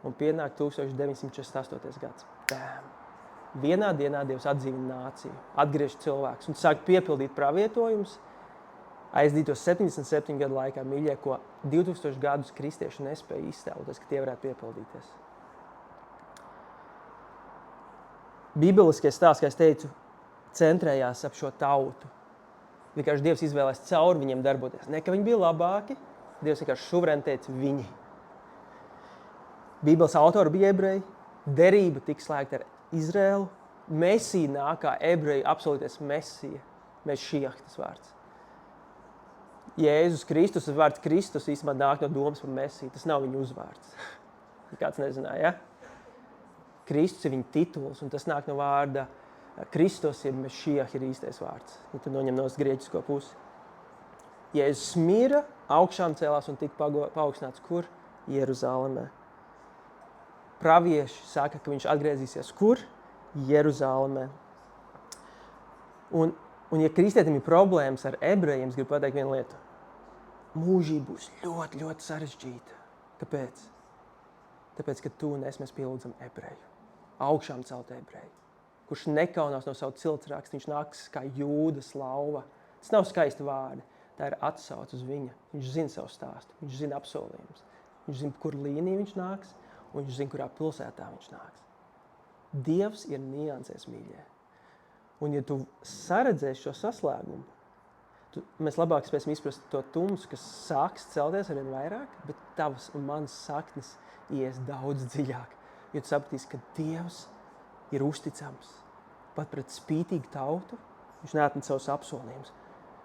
Un pienāk 1948. gads. Bēm! Vienā dienā Dievs atdzīvina nāciju, atgriež cilvēkus un sāk piepildīt pravietojumus aizdītos 77 gadu laikā, mīļie, ko 2000 gadus kristieši nespēja iztēloties, ka tie varētu piepildīties. Bībeliskie stāsts, kā es teicu, centrējās ap šo tautu. Vienkārši Dievs izvēlēs caur viņiem darboties. Ne, ka viņi bija labāki, Dievs vienkārši suverēni teica viņi. Bībeles autori bija ebreji, derība tika slēgta ar Izraēlu, Mesija nāk kā ebreji apsolīties Mesija, Mešijah tas vārds. Jēzus Kristus, tas vārds Kristus īstenībā nāk no domas par Mesiju, tas nav viņa uzvārds. Kāds nezināja, ja? Kristus ir viņa tituls, un tas nāk no vārda Kristus, ir Mešijah ir īstais vārds. Ja tu noņem no grieķisko pusi. Jēzus mira, augšām cēlās un tika paaugstināts kur? Jeruzālemē. Pravieši saka, ka viņš atgriezīsies kur? Jeruzālemē. Un ja kristietim ir problēmas ar ebrejiem, es gribu pateikt vienu lietu. Mūžība būs ļoti, ļoti sarežģīta. Kāpēc? Tāpēc, ka tu un es mēs pielūdzam ebreju. Augšām celt ebreju. Kurš nekaunās no savu ciltsrakstu, viņš nāks kā jūdas lauva. Tas nav skaisti vārdi. Tā ir atsauce uz viņa. Viņš zina savu stāstu, viņš zina apsolījumus. Viņš zina, kur līnija viņš nāks. Un viņš zina, kurā pilsētā viņš nāks. Dievs ir niansēs, mīļie. Un ja tu saredzēsi šo saslēgumu, mēs labāk spēsim izprast to tumsu, kas sāks celties arvien vairāk, bet tavas un manas saknes ies daudz dziļāk. Jo tu sapratīsi, ka Dievs ir uzticams. Pat pret spītīgu tautu viņš neatmet savus apsolījumus.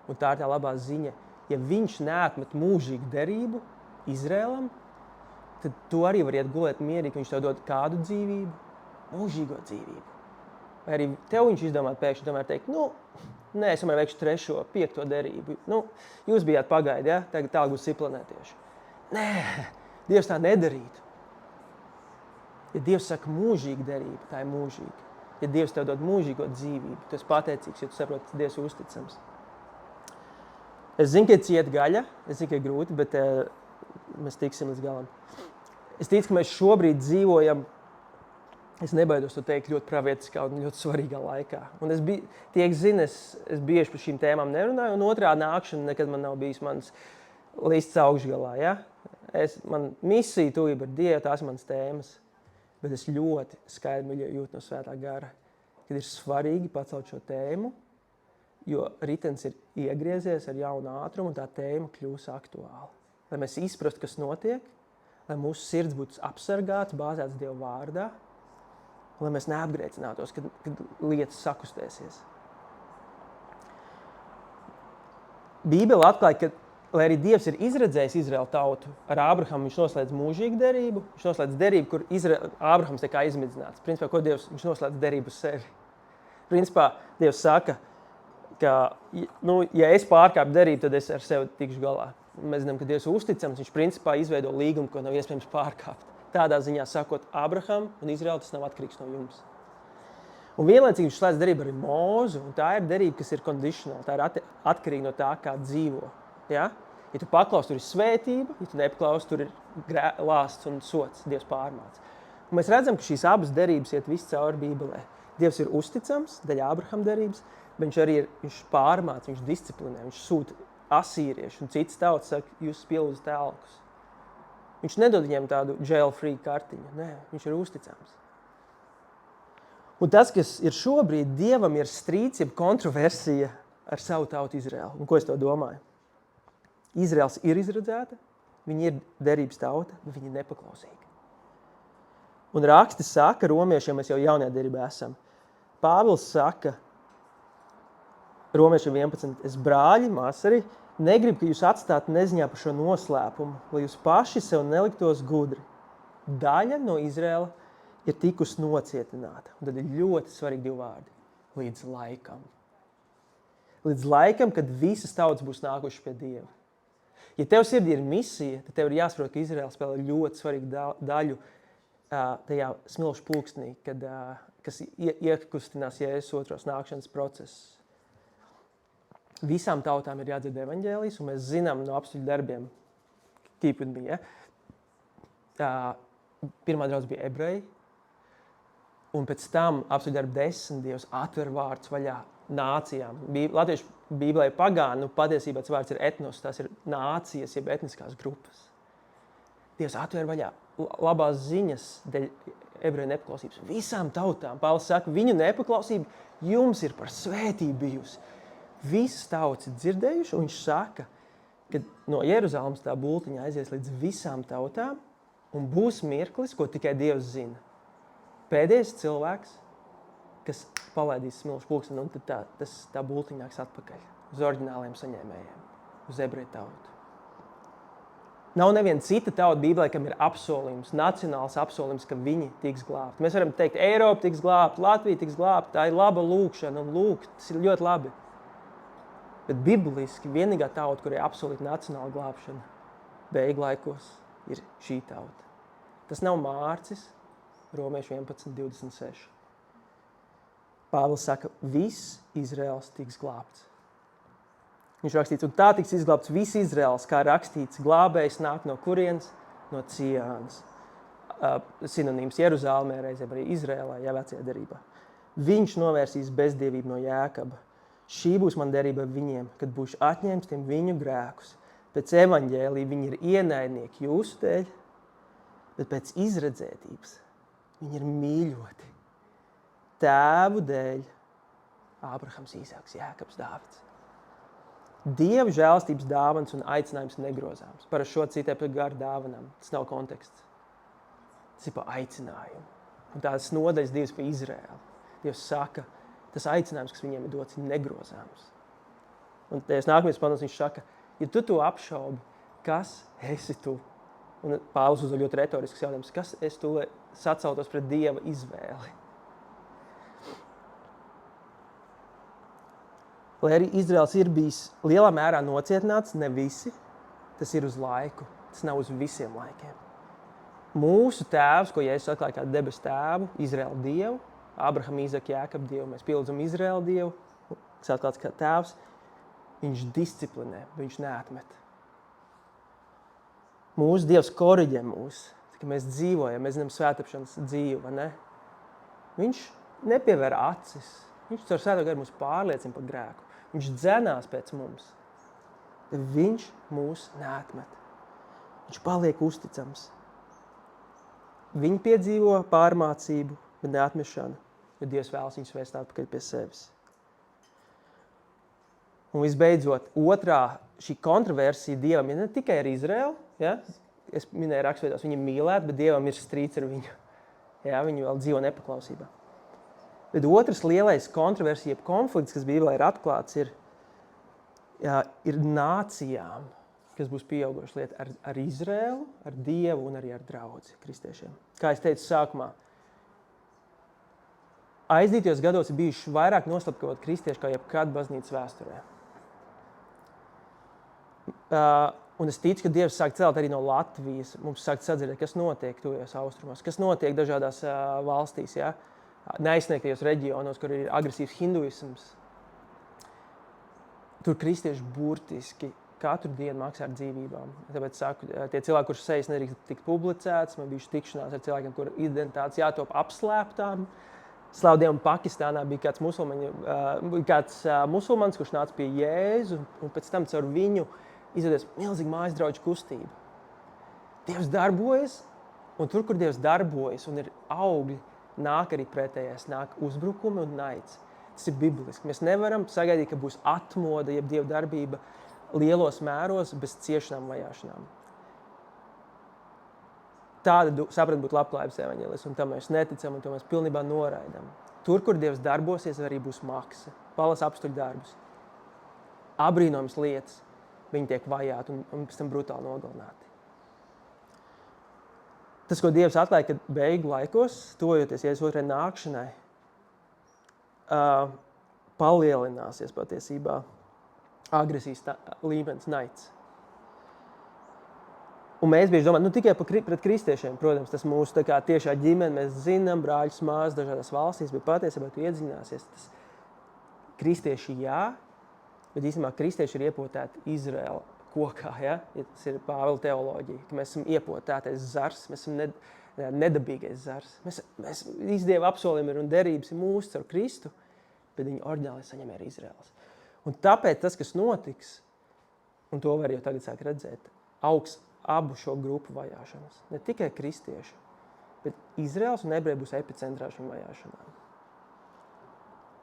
Un tā ir tā labā ziņa. Ja viņš neatmet mūžīgu derību Izrēlam, tad tu arī vari iet gulēt mierīgi, ka viņš tev dod kādu dzīvību, mūžīgo dzīvību. Vai arī tev viņš izdomāt pēkšņi tomēr teikt, nē, es tomēr veikšu 3., 5. derību. Jūs bijāt pagaidi, ja? Tagad tālāk būs planētieši. Nē, Dievs tā nedarītu. Ja Dievs saka mūžīga derība, tā ir mūžīga. Ja Dievs tev dod mūžīgo dzīvību, tu esi pateicīgs, ja tu saproti, ka Dievs ir uzticams. Es zinu, ka ir cieta gaļa, es zinu, ka ir grūti, bet mēs tiksim līdz galam. Es ticu, ka mēs šobrīd dzīvojam, es nebaidos to teikt, ļoti pravietiskā un ļoti svarīgā laikā. Un es bieži par šīm tēmām nerunāju, un otrā nākšana nekad man nav bijis mans lists augšgalā. Ja? Man misija tuvība ar Dievu, tās ir manas tēmas. Bet es ļoti skaidri jūtu no svētā gara, kad ir svarīgi pacelt šo tēmu, jo ritenis ir iegriezies ar jaunu ātrumu un tā tēma kļūs aktuāla. Lai mēs izprastu, kas notiek, lai mūsu sirds būtu apsargāts, bāzēts Dieva vārdā, un lai mēs neapgrēcinātos, kad lietas sakustēsies. Bībele atklāja, ka lai arī Dievs ir izredzējis Izraēlu tautu, ar Ābrahamu viņš noslēdz mūžīgu derību, viņš noslēdz derību, kur Ābrahams tiek izmidzināts. Principā, ko Dievs, viņš noslēdz derību sevi. Principā, Dievs saka, ka, ja es pārkāpu derību, tad es ar sevi tikšu galā. Mēs zinām, ka Dievs ir uzticams, viņš principā izveido līgumu, ko nav iespējams pārkāpt. Tādā ziņā sakot, Ābraham un Izraēlu tas nav atkarīgs no jums. Un vienlaicīgi viņš slēdz derību ar Mūzu, un tā ir derība, kas ir conditional, tā ir atkarīga no tā, kā dzīvo. Ja? Ja tu paklausi, tur ir svētība, ja tu nepaklausi, tur ir lāsts un sots, Dievs pārmāca. Un mēs redzam, ka šīs abas derības iet visu cauri Bībelē. Dievs ir uzticams, daļa Ābrahama derības, bet viņš pārmāca, viņš disciplinē, viņš sūta asīrieši un citas tautas saka, jūs pielūdzat elkus. Viņš nedod viņiem tādu jail-free kartiņu, nē, viņš ir uzticams. Un tas, kas ir šobrīd, Dievam ir strīds, jeb kontroversija ar savu tautu Izraēlu. Un ko es to domāju? Izraels ir izredzēta, viņi ir derības tauta, bet viņi ir nepaklausīgi. Un raksti saka, romiešiem mēs jau jaunajā derībā esam. Pāvils saka, romiešiem 11, es brāļi, māsari, negribu, ka jūs atstātu neziņā par šo noslēpumu, lai jūs paši sev neliktos gudri. Daļa no Izraela ir tikusi nocietināta. Un tad ir ļoti svarīgi 2 vārdi. Līdz laikam. Līdz laikam, kad visas tautas būs nākušas pie Dieva. Ja tev sirdī ir misija, tad tev ir jāsaprot, ka Izraēla spēlē ļoti svarīgu daļu tajā smilšu pulkstenī, kas iekustinās Jēzus otros nākšanas process. Visām tautām ir jādzird evaņģēlijs, un mēs zinām no apstuļu darbiem, keep with me, pirmā draudz bija ebreji, un pēc tam apstuļu darbu 10 Dievs atver vārdus vaļā nācijām. Latviešu Bībelē ir pagāni, patiesībā tas vārds ir etnos, tās ir nācijas, jeb etniskās grupas. Dievs atver vaļā labās ziņas dēļ ebreju nepaklausības. Visām tautām, Pāvils saka, viņu nepaklausība jums ir par svētību bijusi. Visas tautas ir dzirdējuši, un viņš saka, ka no Jeruzalemes tā bultiņa aizies līdz visām tautām, un būs mirklis, ko tikai Dievs zina. Pēdējais cilvēks, kas palaidīs smilšu pulksteni, un tad tā bultiņa nāks atpakaļ uz oriģināliem saņēmējiem, uz ebreju tautu. Nav neviena cita tauta Bībelē, kam ir apsolījums, nacionāls apsolījums, ka viņi tiks glābti. Mēs varam teikt, Eiropa tiks glābta, Latvija tiks glābta, tā ir laba lūkšana, un lūgt, tas ir ļoti labi. Bet bibliski vienīgā tauta, kurai apsolīta nacionāla glābšana, beigu laikos ir šī tauta. Tas nav Mārcis, Romiešu 11:26. Pāvils saka, viss Izraels tiks glābts. Viņš rakstīts, un tā tiks izglābts viss Izraels, kā rakstīts, glābējs nāk no kurienes? No Ciānas. Sinonīms Jeruzālmē, reizēm arī Izrēlā, ja vecajā derībā. Viņš novērsīs bezdievību no Jēkaba. Šī būs man derība ar viņiem, kad būšu atņēmis tiem viņu grēkus. Pēc evaņģēlija viņi ir ienaidnieki jūsu dēļ, bet pēc izredzētības viņi ir mīļoti. Tēvu dēļ Ābrahams, Īsāks, Jēkabs, Dāvids. Dieva žēlastības dāvanas un aicinājums negrozāms. Par šo citē par garu dāvanām. Tas nav konteksts. Tas ir par aicinājumu. Un tās nodaļas Dievs par Izraēlu. Dievs saka, tas aicinājums, kas viņiem ir dots, ir negrozāms. Un nākamais panos viņš saka, ja tu to apšaubi, kas esi tu? Un Pāvils uzdod ļoti retorisks jautājums, kas esi tu, lai sacautos pret Dieva izvēli? Lai arī Izraels ir bijis lielā mērā nocietināts, ne visi, tas ir uz laiku, tas nav uz visiem laikiem. Mūsu tēvs, ko Jēzus atklāja kā debesu tēvu, Izraēla Dievu, Abraham, Īzaka, Jākab Dievu, mēs pielūdzam Izraēla Dievu, kas atklāts kā tēvs, viņš disciplinē, viņš neatmet. Mūsu Dievs koriģē mūs, ka mēs dzīvojam, mēs zinām svētapšanas dzīvi, vai ne? Viņš nepievēr acis, viņš caur svēto garu mūs pārliecina par grēku. Viņš dzenās pēc mums. Viņš mūs neatmet. Viņš paliek uzticams. Viņi piedzīvo pārmācību, bet neatmešanu, jo Dievs vēlas viņus vēst atpakaļ pie sevis. Un visbeidzot, otrā šī kontroversija Dievam ir ne tikai ar Izraēlu. Ja? Es minēju raksturvietos, viņi mīlēt, bet Dievam ir strīds ar viņu. Ja? Viņi vēl dzīvo nepaklausībā. Bet otrs lielais kontroversija, konflikts, kas Bībelē ir atklāts, ir nācijām, kas būs pieaugušas lieta ar Izraēlu, ar Dievu un arī ar draudzi kristiešiem. Kā es teicu sākumā, aizdītajos gados ir bijuši vairāk noslapkavot kristieši kā jebkad baznīcas vēsturē. Un es ticu, ka Dievs sāk celt arī no Latvijas. Mums sāk sadzirdēt, kas notiek tuvajos austrumos, kas notiek dažādās valstīs, ja? Neaizsniegtajos reģionos, kur ir agresīvs hinduisms. Tur kristieši burtiski katru dienu maksā ar dzīvībām. Tāpēc saku, tie cilvēki, kurus sejas nedrīkst tikt publicēts, man bijuši tikšanās ar cilvēkiem, kur identitātes jātop apslēptām. Slavu Dievam, Pakistānā bija kāds musulmanis, kurš nāca pie Jēzu, un pēc tam caur viņu izveidojas milzīga mājasdraudžu kustība. Dievs darbojas, un tur, kur Dievs darbojas un ir augļi, nāk arī pretējais, nāk uzbrukumi un naids. Tas ir bibliski. Mēs nevaram sagaidīt, ka būs atmoda, jeb Dieva darbība lielos mēros bez ciešanām vajāšanām. Tāda sapratne būtu labklājības evaņģēlis, un tam mēs neticam, un to mēs pilnībā noraidam. Tur, kur Dievs darbosies, arī būs maksa. Palas apstuļu darbus. Abrīnojams lietas. Viņi tiek vajāti un pēc tam brutāli nogalināti. Tas, ko Dievs atklāja, kad beigu laikos, tojoties Jēzus otrai nākšanai, palielināsies patiesībā agresijas līmenis, naids. Un mēs bieži domājam, tikai pret kristiešiem, protams, tas mūsu tiešā ģimene, mēs zinām, brāļus, māsas dažādās valstīs, bet patiesībā tu iedzināsies. Tas kristieši jā, bet īstenībā kristieši ir iepotēti Izraēla kokā, ja? Tas ir Pāvila teoloģija, ka mēs esam iepotētais zars, mēs esam nedabīgais zars. Mēs Dieva apsolījumi un derības ir mūsu caur Kristu, bet viņi oriģināli saņem arī Izraēlas. Un tāpēc tas, kas notiks, un to var jau tagad sāk redzēt, augs abu šo grupu vajāšanas. Ne tikai kristieši, bet Izraels un ebreji būs epicentrā šīm vajāšanām.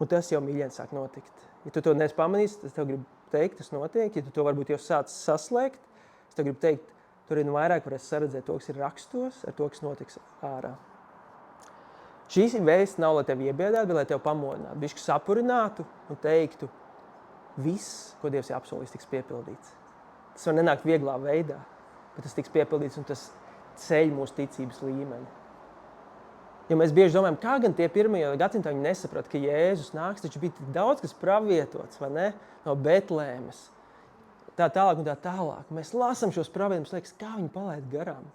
Un tas jau mīļien sāk notikt. Ja tu to neesi pamanījis, es tev gribu teikt, tas notiek. Ja tu to varbūt jau sācis saslēgt, es tev gribu teikt, tur ir vairāk varēs saredzēt to, kas ir rakstos, ar to, kas notiks ārā. Šīs vēsts nav, lai tevi iebiedētu, bet lai tevi pamodinātu, bišķi sapurinātu un teiktu, viss, ko Dievs ir apsolījis, tiks piepildīts. Tas var nenākt vieglā veidā, bet tas tiks piepildīts un tas ceļ mūsu ticības līmeni. Jo mēs bieži domājam, kā gan tie pirmajā gadsimtā viņi nesaprata, ka Jēzus nāks, taču bija tik daudz, kas pravietots, vai ne? No Betlēmes, tā tālāk un tā tālāk. Mēs lasām šos pravietus, liekas, kā viņi palaid garām.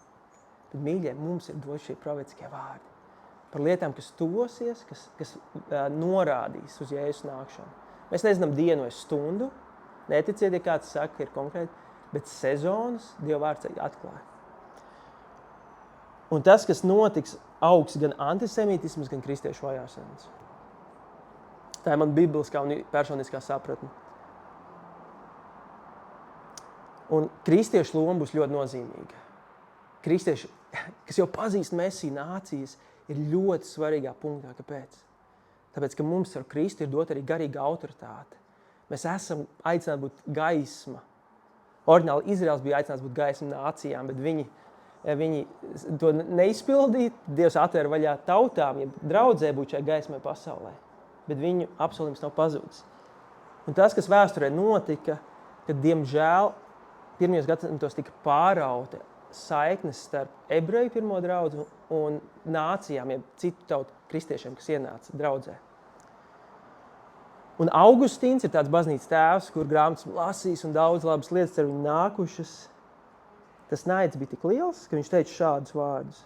Bet, mīļie, mums ir dot šie pravietiskie vārdi par lietām, kas tuvosies, kas norādīs uz Jēzus nākšanu. Mēs nezinām dienu vai stundu, neticiet, ja kāds saka, ka ir konkrēti, bet sezonas Dieva vārds atklāja. Un tas, kas notiks, augs gan antisemītisms, gan kristiešu vajāšanas. Tā ir man bibliskā un personiskā sapratne. Un kristiešu loma būs ļoti nozīmīga. Kristieši, kas jau pazīst Mesiju nācijas, ir ļoti svarīgā punktā. Kāpēc? Tāpēc, ka mums ar Kristu ir dot arī garīga autoritāte. Mēs esam aicināti būt gaisma. Oriģināli Izraels bija aicināts būt gaisma nācijām, bet viņi to neizpildīja. Dievs atvēra vaļā tautām, ja draudzē būt šai gaismai pasaulē. Bet viņu apsolījums nav pazudis. Un tas, kas vēsturē notika, kad, diemžēl, pirmajos gadsimtos tika pārauta saiknes starp ebreju pirmo draudzi un nācijām, ja citu tautu kristiešiem, kas ienāca draudzē. Un Augustīns ir tāds baznīcas tēvs, kur grāmatas lasīs un daudz labas lietas ar viņu nākušas. Tas naids bija tik liels, ka viņš teica šādus vārdus.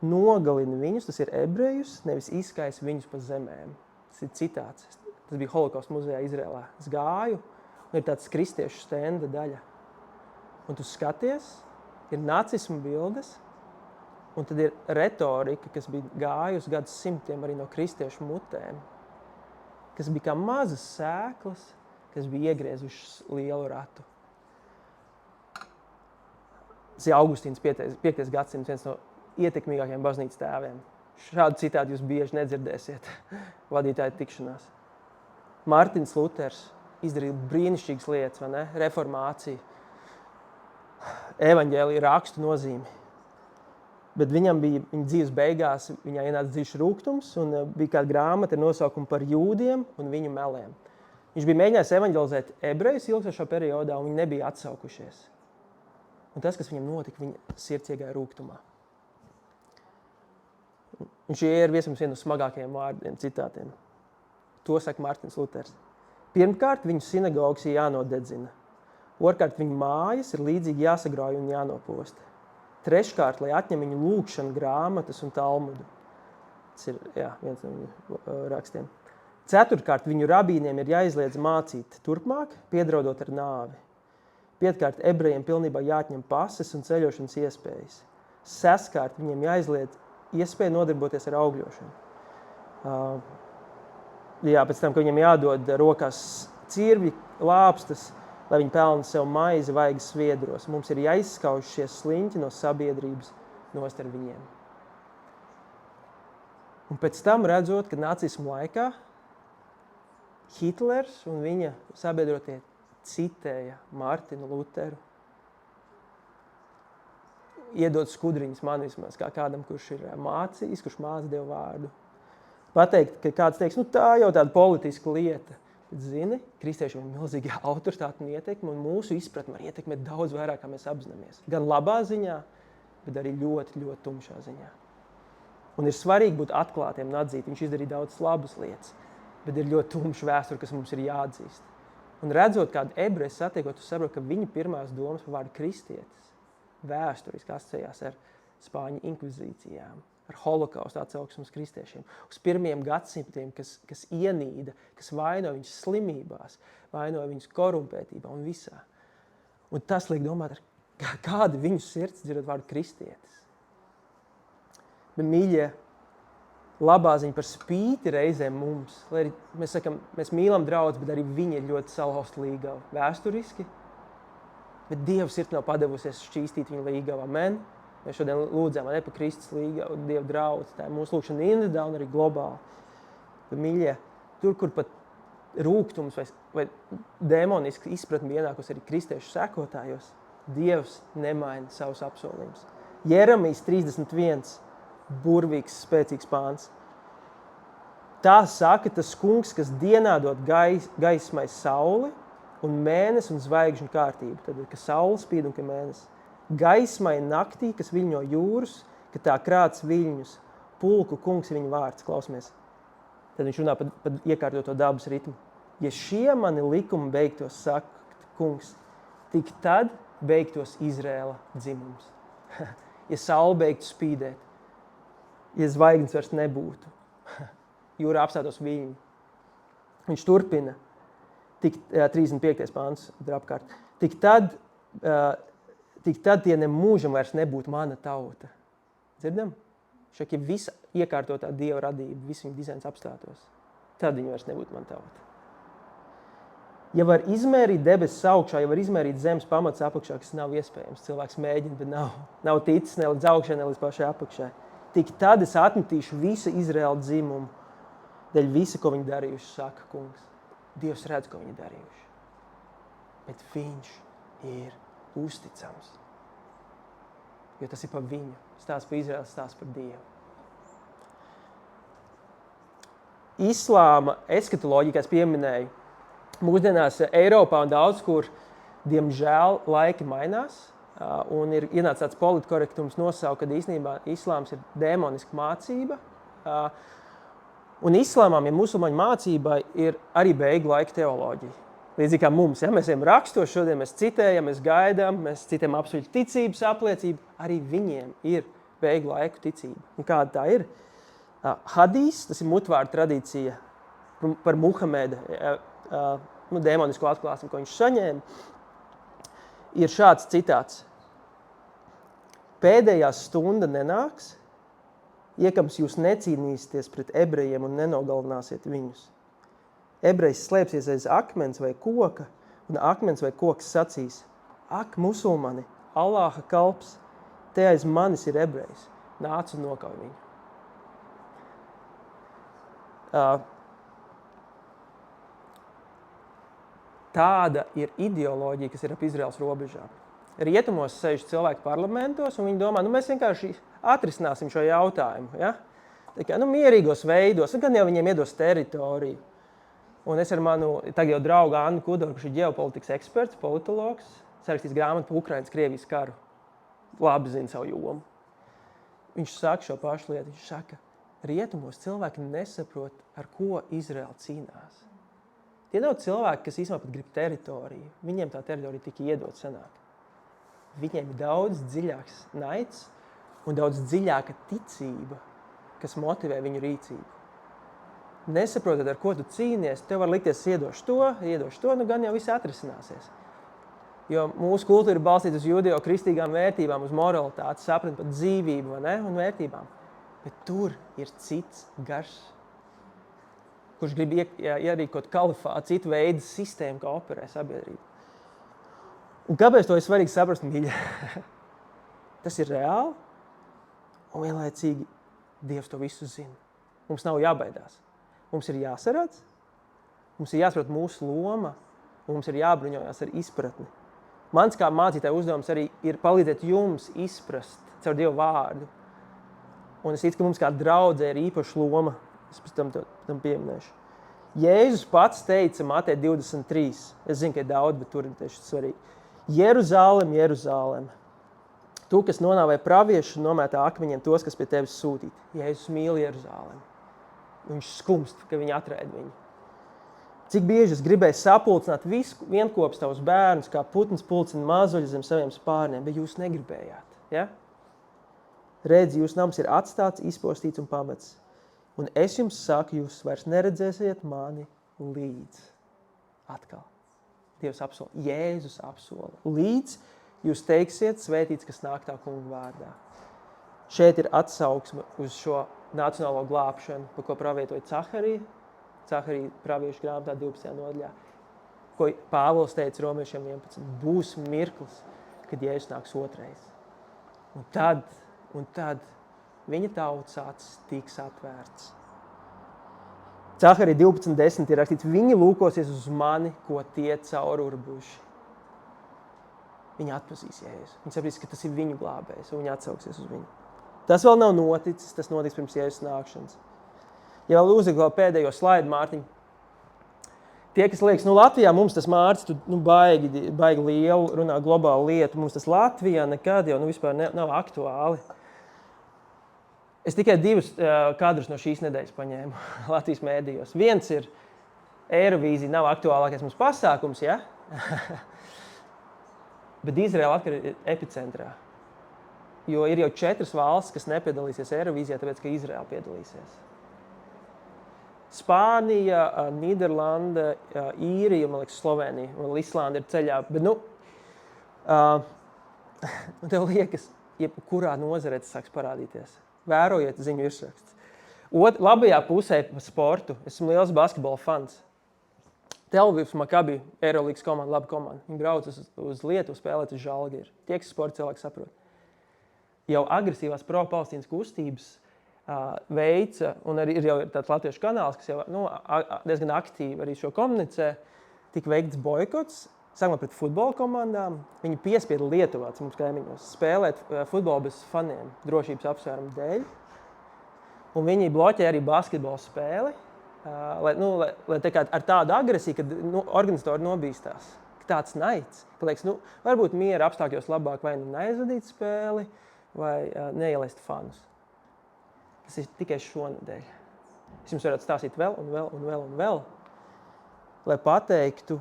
Nogalina viņus, tas ir ebrejus, nevis izkaisa viņus pa zemēm. Tas ir citāts. Tas bija Holokausta muzejā Izrēlā. Es gāju, un ir tāds kristiešu stenda daļa. Un tu skaties, ir nacismu bildes, un tad ir retorika, kas bija gājusi gadsimtiem arī no kristiešu mutēm, kas bija kā mazas sēklas, kas bija iegriezušas lielu ratu. Tas ir Augustīns 5. gadsimts, viens no ietekmīgākajiem baznīcas tēviem. Šādu citātu jūs bieži nedzirdēsiet vadītāju tikšanās. Mārtiņš Luters izdarīja brīnišķīgas lietas, vai ne? Reformācija, evaņģēlija rakstu nozīmi. Bet viņam bija viņa dzīves beigās, viņā ienāca dziļš rūgtums, un bija kāda grāmata ar nosaukumu par jūdiem un viņu meliem. Viņš bija mēģinājis evaņģelizēt ebrejus ilgstošā periodā, un viņi nebija atsaukušies. Un tas, kas viņam notika, viņa sirds iegāja rūgtumā. Un šie ir viens no smagākajiem vārdiem, citātiem. To saka Mārtiņš Luters. Pirmkārt, viņu sinagogas ir jānodedzina. Otrkārt, viņu mājas ir līdzīgi jāsagrauj un jānoposta. Treškārt, lai atņem viņu lūgšanu grāmatas un talmudu. Tas ir viens no viņu rakstiem. Ceturtkārt, viņu rabīniem ir jāizliedz mācīt turpmāk, piedraudot ar nāvi. Piektkārt, ebrejiem pilnībā jāatņem pases un ceļošanas iespējas. Sestkārt, viņiem jāizliedz iespēja nodarboties ar augļošanu. Pēc tam, ka viņam jādod rokās cirvi, lāpstas, lai viņi pelna sev maizi vaigas sviedros. Mums ir jāizskauž šie sliņķi no sabiedrības nost ar viņiem. Un pēc tam redzot, ka nacismu laikā Hitlers un viņa sabiedrotie citēja Mārtiņu Luteru, iedod skudriņas man vismaz, kā kādam, kurš ir mācījis, kurš māca Dievu vārdu. Pateikt, ka kāds teiks, tā jau tāda politiska lieta. Bet zini, kristiešiem ir milzīga autoritāte un ietekme, un mūsu izpratne var ietekmēt daudz vairāk, kā mēs apzināmies. Gan labā ziņā, bet arī ļoti, ļoti tumšā ziņā. Un ir svarīgi būt atklātiem un atzīt. Viņš izdarīja daudz labas lietas, bet ir ļoti tumša vēsture, kas mums ir jāatzīst. Un redzot kādu ebreju satiekot, tu saproti, ka viņa pirmās domas par vārdu kristietis vēsturiski asociējās ar Spāņu inkvizīcijām, ar holokaustu atsauksmes kristiešiem, uz pirmiem gadsimtiem, kas ienīda, kas vainoja viņus slimībās, vainoja viņus korumpētībā un visā. Un tas liek domāt, kāda viņu sirds dzirdot vārdu kristietis. Bet, mīļie, labā ziņa par spīti reizēm mums, lai arī mēs sakam, mēs mīlam draudzi, bet arī viņi ir ļoti salauzti līgavi vēsturiski, bet Dieva sirds nav padevusies šķīstīt viņu līgavu. Amen. Mēs šodien lūdzām par Kristus līgavu, Dieva draudzi. Tā ir mūsu lūkšana individuāli un arī globāli. Bet, mīļie, tur, kur pat rūgtums vai demoniski izpratni ienākus arī kristiešu sekotājos, Dievs nemaina savus apsolījumus. Jeremijas 31, burvīgs, spēcīgs pāns. Tā saka tas kungs, kas dienā dod gaismai sauli un mēnesi un zvaigžņu kārtību. Tad, ka saule spīd un ka mēnesis. Gaismai naktī, kas viļņo jūras, ka tā krāts viļņus. Pulku kungs ir viņa vārds, klausamies. Tad viņš runā par iekārtoto dabas ritmu. Ja šie mani likumi beigtos, saka kungs, tik tad beigtos Izrēla dzimums. Ja saule beigtu spīdēt, ja zvaigznes vairs nebūtu, jūrā apstātos viļņi. Viņš turpina. 35. pāns apkārt. Tik tad tie nemūžam vairs nebūtu mana tauta. Dzirdam? Šak, ja visa iekārtotā Dieva radība, viss viņa dizains apstātos, tad viņa vairs nebūtu mana tauta. Ja var izmērīt debesis augšā, ja var izmērīt zemes pamats apakšā, kas nav iespējams, cilvēks mēģina, bet nav ticis ne līdz augšai, ne līdz pašai apakšai. Tik tad es atmetīšu visu Izraēlu dzimumu, dēļ visa, ko viņi darījuši, saka kungs. Dievs redz, ko viņi darījuši. Bet viņš ir uzticams. Jo tas ir par viņu. Stāsts par Izraēlu, stāsts par Dievu. Islāma eskatoloģija, kā es pieminēju, mūsdienās Eiropā un daudz kur, diemžēl, laiki mainās. Un ir ienācis tāds politkorektums nosaukt, ka īstenībā islāms ir dēmoniska mācība. Un islāmam, ja musulmaņu mācībai, ir arī beigu laika teoloģija. Līdzīgi kā mums, ja mēs ejam rakstos, šodien mēs citējam, mēs gaidām, mēs citējam absolūti ticības apliecību, arī viņiem ir beigu laiku ticība. Un kāda tā ir? Hadīs, tas ir mutvārdu tradīcija par Muhameda, dēmonisko atklāsmi, ko viņš saņēma, ir šāds citāts. Pēdējā stunda nenāks, iekams jūs necīnīsieties pret ebrejiem un nenogalināsiet viņus. Ebrejs slēpsies aiz akmens vai koka, un akmens vai koks sacīs: Ak, musulmani, Allāha kalps, te aiz manis ir ebrejs, nāc un nokauj viņu. Tāda ir ideoloģija, kas ir ap Izraēlas robežām. Rietumos sēž cilvēki parlamentos, un viņi domā, mēs vienkārši atrisināsim šo jautājumu. Ja? Tā kā, mierīgos veidos, un gan jau viņiem iedos teritoriju. Un es ar manu tagad jau draugu Annu Kudoru, kurš ir ģeopolitikas eksperts, politologs, sarakstījis grāmatu par Ukrainas-Krievijas karu. Labi zina savu jomu. Viņš saka šo pašu lietu. Viņš saka, rietumos cilvēki nesaprot, ar ko Izraēla cīnās. Tie nav cilvēki, kas īstenībā pat grib teritoriju. Viņiem tā teritorija tika iedot senāk. Viņiem ir daudz dziļāks naids un daudz dziļāka ticība, kas motivē viņu rīcību. Nesaprotot, ar ko tu cīnies, tev var likties, iedošu to, gan jau viss atrisināsies. Jo mūsu kultūra ir balstīta uz judeo-kristīgām vērtībām, uz moralitāti, sapratni par dzīvību un vērtībām. Bet tur ir cits gars, kurš grib ierīkot kalifātu, citu veidu sistēmu, kā operē sabiedrība. Un kāpēc to ir svarīgi saprast, mīļa? Tas ir reāli, un vienlaicīgi Dievs to visu zina. Mums nav jābaidās. Mums ir jāsaredz, mums ir jāsaprot mūsu loma, un mums ir jābruņojas ar izpratni. Mans kā mācītāja uzdevums arī ir palīdzēt jums izprast caur Dievu vārdu. Un es ticu, ka mums kā draudzē ir īpaša loma. Es pēc tam pieminēšu. Jēzus pats teica Mateja 23. Es zinu, ka ir daudz, bet tur ir tieši svarīgi. Jeruzālem, Jeruzālem. Tu, kas nonāvēja praviešu un nomētā akmeņiem tos, kas pie tevis sūtīti. Jēzus mīl Jeruzālem. Viņš skumst, ka viņi atraida viņu. Cik bieži es gribēju sapulcināt vienkopus tavus bērnus, kā putns pulcina mazuļus zem saviem spārniem, bet jūs negribējāt. Ja? Redzi, jūsu nams ir atstāts, izpostīts un pamets. Un es jums saku, jūs vairs neredzēsiet mani līdz. Atkal. Dievs apsola, Jēzus apsola. Līdz jūs teiksiet svētīts, kas nāk tā kunga vārdā. Šeit ir atsauksme uz šo nacionālo glābšanu, par ko pravietoja Caharija. Caharija praviešu grāmatā 12. nodaļā, ko Pāvils teica Romiešiem 11. Būs mirklis, kad Jēzus nāks otrais. Un tad viņa tautas acis tiks atvērts. Caharija 12.10 ir rakstīts, viņi lūkosies uz mani, ko tie caururbuši. Viņi atpazīs Jēzu. Viņi sapratīs, ka tas ir viņu glābējs, un viņi atsauksies uz viņu. Tas vēl nav noticis, tas notiks pirms Jēzus nākšanas. Ja vēl uzliek pēdējo slaidu, Mārtiņ. Tie, kas liekas, Latvijā mums tas Mārcis, baigi lielu runā globālu lietu, mums tas Latvijā nekad jau vispār nav aktuāli. Es tikai 2 kadrus no šīs nedēļas paņēmu Latvijas mēdījos. Viens ir Eirovīzija, nav aktuālākais mums pasākums, ja? Bet Izraēla atkal ir epicentrā. Jo ir jau 4 valstis, kas nepiedalīsies Eirovīzijā, tāpēc, ka Izraēla piedalīsies. Spānija, Nīderlanda, Īrija, man liekas, Slovenija, un Islanda ir ceļā. Bet, tev liekas, jebkurā nozarē tas sāks parādīties. Vērojiet ziņu virsrakstus. Labajā pusē par sportu. Esmu liels basketbola fans. Tel Avivs Maccabi, Eirolīgas komanda, laba komanda. Viņi brauc uz Lietuvu spēlēt uz Žalgiru. Tie, kas sporta cilvēki saprot. Jau agresīvās pro-palestīnas kustības veica, un arī ir jau tāds latviešu kanāls, kas jau diezgan aktīvi arī šo komunicē, tika veikts boikots, sākumā pret futbola komandām. Viņi piespieda Lietuvā, mums kaimiņos, spēlēt futbolu bez faniem, drošības apsvērumu dēļ. Un viņi bloķēja arī basketbola spēli, lai tā kā ar tādu agresiju, kad organizatori nobīstās. Tāds naids, ka liekas, varbūt miera apstākļos labāk vai neaizvadīt spēli, vai neielaist fanus. Tas ir tikai šonedēļ. Es jums varētu stāstīt vēl, lai pateiktu,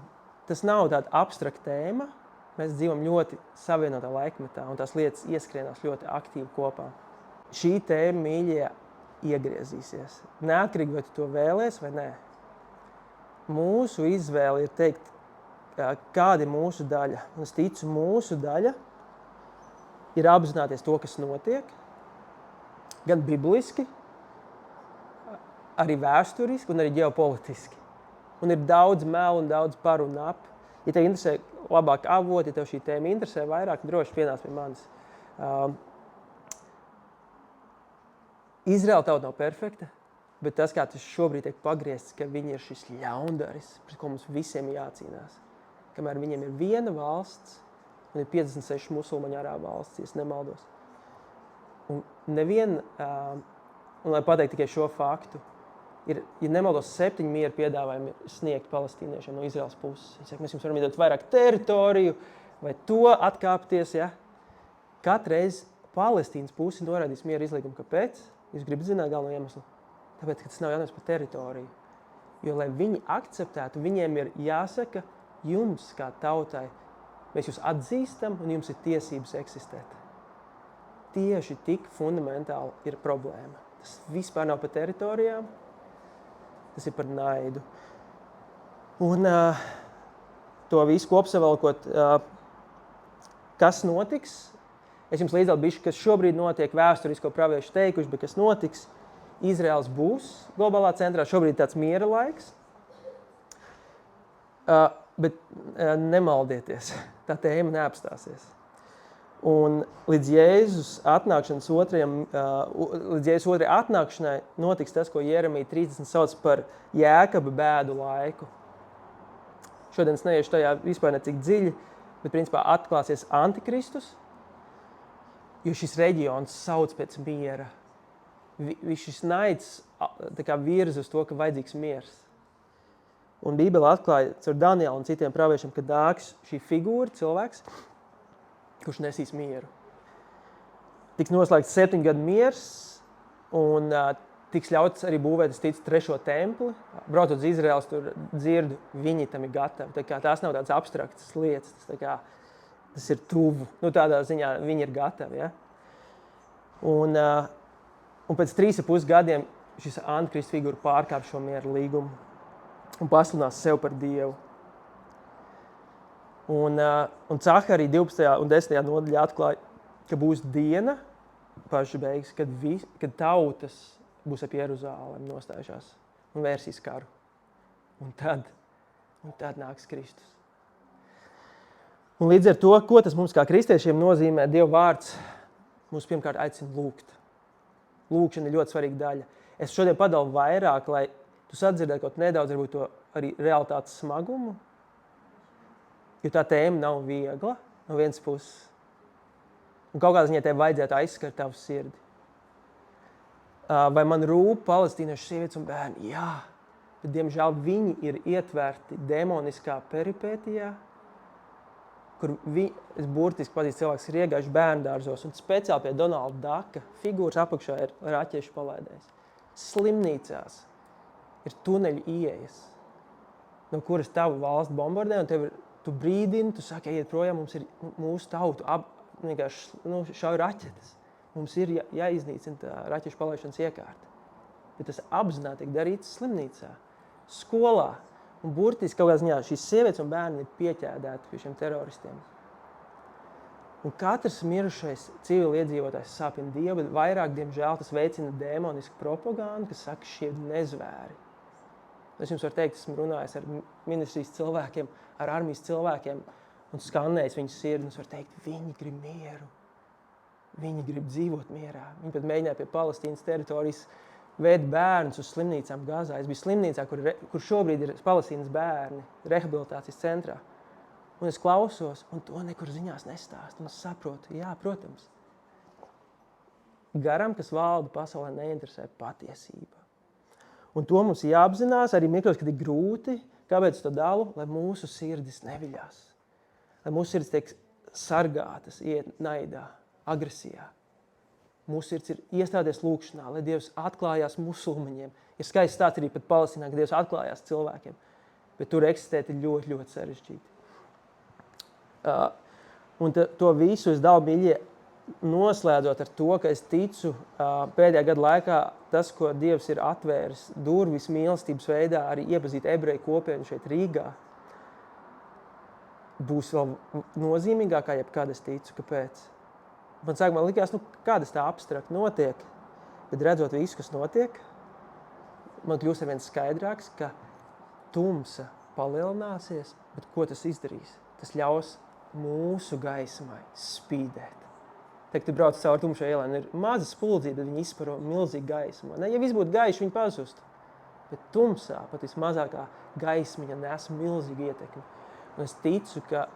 tas nav tāda abstrakta tēma. Mēs dzīvojam ļoti savienotā laikmetā, un tās lietas ieskrienās ļoti aktīvi kopā. Šī tēma, mīļie, iegriezīsies. Neatkarīgi, vai tu to vēlies vai nē. Mūsu izvēle ir teikt, kāda ir mūsu daļa. Un es ticu, mūsu daļa ir apzināties to, kas notiek, gan bibliski, arī vēsturiski un arī ģeopolitiski. Un ir daudz melu un daudz par un ap. Ja tev interesē labāk avoti, ja tev šī tēma interesē vairāk, droši pienāc pie manis. Izraela tauta nav perfekta, bet tas, kā tas šobrīd tiek pagriezts, ka viņi ir šis ļaundaris, pret ko mums visiem jācīnās. Kamēr viņiem ir viena valsts, un ir 56 musulmaņu arābu valsts, ja es nemaldos. Un lai pateikt tikai šo faktu, ir, ja nemaldos, 7 miera piedāvājumi sniegt palestīniešiem no Izraels puses. Viņi saka, mēs jums varam iedot vairāk teritoriju, vai to atkāpties, ja? Katreiz Palestīnas pusi norādīs miera izlīgumu. Kāpēc? Jūs gribat zināt galveno iemeslu? Tāpēc, ka tas nav jautājums par teritoriju. Jo, lai viņi akceptētu, viņiem ir jāsaka, jums kā tautai, mēs jūs atzīstam un jums ir tiesības eksistēt. Tieši tik fundamentāli ir problēma. Tas vispār nav par teritorijām, tas ir par naidu. Un to visu kopsavalkot, kas notiks? Es jums līdzdālu bišķi, kas šobrīd notiek, vēsturisko praviešu teikuši, bet kas notiks? Izraels būs globālā centrā, šobrīd tāds miera laiks. Bet nemaldieties, tā tēma neapstāsies. Un līdz Jēzus otrajai atnākšanai notiks tas, ko Jeremija 30 sauc par Jēkaba bēdu laiku. Šodien es neiešu tajā vispār necik dziļi, bet principā atklāsies Antikristus, jo šis reģions sauc pēc miera. Šis naids tā kā virza uz to, ka vajadzīgs miers. Un Bībele atklāja caur Danielu un citiem praviešiem, ka nāks šī figūra, cilvēks, kurš nesīs mieru. Tiks noslēgts 7 gadu miers un tiks ļauts arī būvēt, es ticu, 3. templi. Braucot uz Izraels, tur dzirdu, viņi tam ir gatavi. Tā kā tās nav tādas abstraktas lietas, tas ir tuvu. Tādā ziņā viņi ir gatavi. Ja? Un pēc 3,5 gadiem šis Antikristu figūra pārkāp šo mieru līgumu un pasludinās sev par Dievu. Un Caharija 12. un 10. nodaļā atklāja, ka būs diena, paša beigas, kad tautas būs ap Jeruzālemi nostājušās un vērsīs karu. Un tad nāks Kristus. Un līdz ar to, ko tas mums kā kristiešiem nozīmē, Dieva vārds mums pirmkārt aicina lūgt. Lūgšana ir ļoti svarīga daļa. Es šodien padalu vairāk, lai tu sadzirdētu kaut nedaudz varbūt to arī realitātes smagumu, jo tā tēma nav viegla no vienas puses. Un kaut kādā ziņā tev vajadzētu aizskart tavu sirdi. Vai man rūp palestīniešu sievietes un bērni? Jā, bet diemžēl viņi ir ietverti demoniskā peripētijā, kur es burtiski pazīstu cilvēks, ir iegājuši bērndārzos un speciāli pie Donalda Daka figūras apakšā ir raķešu palaidējis. Slimnīcās ir tuneļu ieejas, no kuras tavu valsts bombardē, un tu brīdini, tu saki, ejiet projām, mums ir mūsu tautu vienkārši šauj raķetes. Mums ir jāiznīcina tā raķešu palaišanas iekārta. Bet tas apzināti tiek darīts slimnīcā, skolā. Un burtiski kaut kādā ziņā šīs sievietes un bērni ir pieķēdēti pie šiem teroristiem. Un katrs mirušais civili iedzīvotājs sāpina Dievu, bet vairāk, diemžēl, tas veicina demonisku propagandu, kas saka, šie nezvēri. Es jums varu teikt, esmu runājis ar ministrijas cilvēkiem, ar armijas cilvēkiem un skanējis viņu sirdi, un es varu teikt, viņi grib mieru. Viņi grib dzīvot mierā. Viņi pat mēģināja pie Palestīnas teritorijas vērt bērnus uz slimnīcām Gazā. Es biju slimnīcā, kur šobrīd ir Palestīnas bērni rehabilitācijas centrā. Un es klausos, un to nekur ziņās nestāst. Un es saprotu, jā, protams. Garam, kas valda pasaulē, neinteresē patiesība. Un to mums jāapzinās arī mirkļos, kad ir grūti. Kāpēc to dalu? Lai mūsu sirdis neviļās. Lai mūsu sirdis tiek sargātas, iet naidā, agresijā. Mūsu sirds ir iestāties lūkšanā, lai Dievs atklājās musulmaņiem. Ir skaists stāsts arī pat Palestīnā, ka Dievs atklājās cilvēkiem. Bet tur eksistēt ir ļoti, ļoti sarežģīti. Un to visu es dalu, mīļie, noslēdzot ar to, ka es ticu pēdējā gada laikā tas, ko Dievs ir atvēris durvis mīlestības veidā, arī iepazīt ebreju kopienu šeit Rīgā, būs vēl nozīmīgākā, jebkad es ticu. Kāpēc? Man sākumā likās, kādas tā abstrakt notiek, bet redzot visu, kas notiek, man kļūst arvien skaidrāks, ka tumsa palielināsies, bet ko tas izdarīs? Tas ļaus mūsu gaismai spīdēt. Tad, kad tu brauc caur tumšo ielai, ir maza spuldzība, bet viņi izsparo milzīgu gaismu. Ja viss būtu gaiši, viņi pazustu. Bet tumsā pat vismazākā gaismiņa nes milzīgu ietekmi. Un es ticu, ka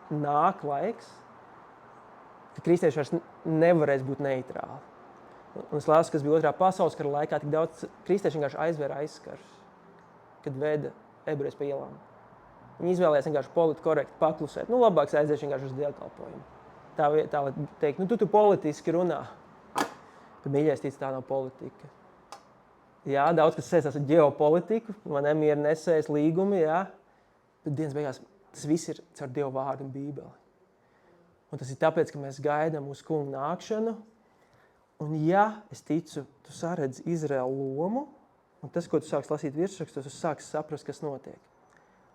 nāk laiks, ka kristieši vairs nevarēs būt neitrāli. Un es lasu, kas bija Otrā pasaules kara laikā, tik daudz kristieši vienkārši aizvēra aizskarus, kad veda ebrejus pa ielām. Viņi izvēlējās vienkārši politiski korekti paklusēt. Labāk aizies vienkārši uz dievkalpojumu. Tā lai teikt, tu politiski runā. Bet mīļais tic, tā nav politika. Jā, daudz kas saistās ar ģeopolitiku, man nemieru nesējas līgumi, jā. Bet dienas beigās tas viss ir caur Dievu vārdu un Bībeli. Un tas ir tāpēc, ka mēs gaidām uz kungu nākšanu. Un ja es ticu, tu saredzi Izraēlu lomu, un tas, ko tu sāks lasīt virsrakstos, tu sāks saprast, kas notiek.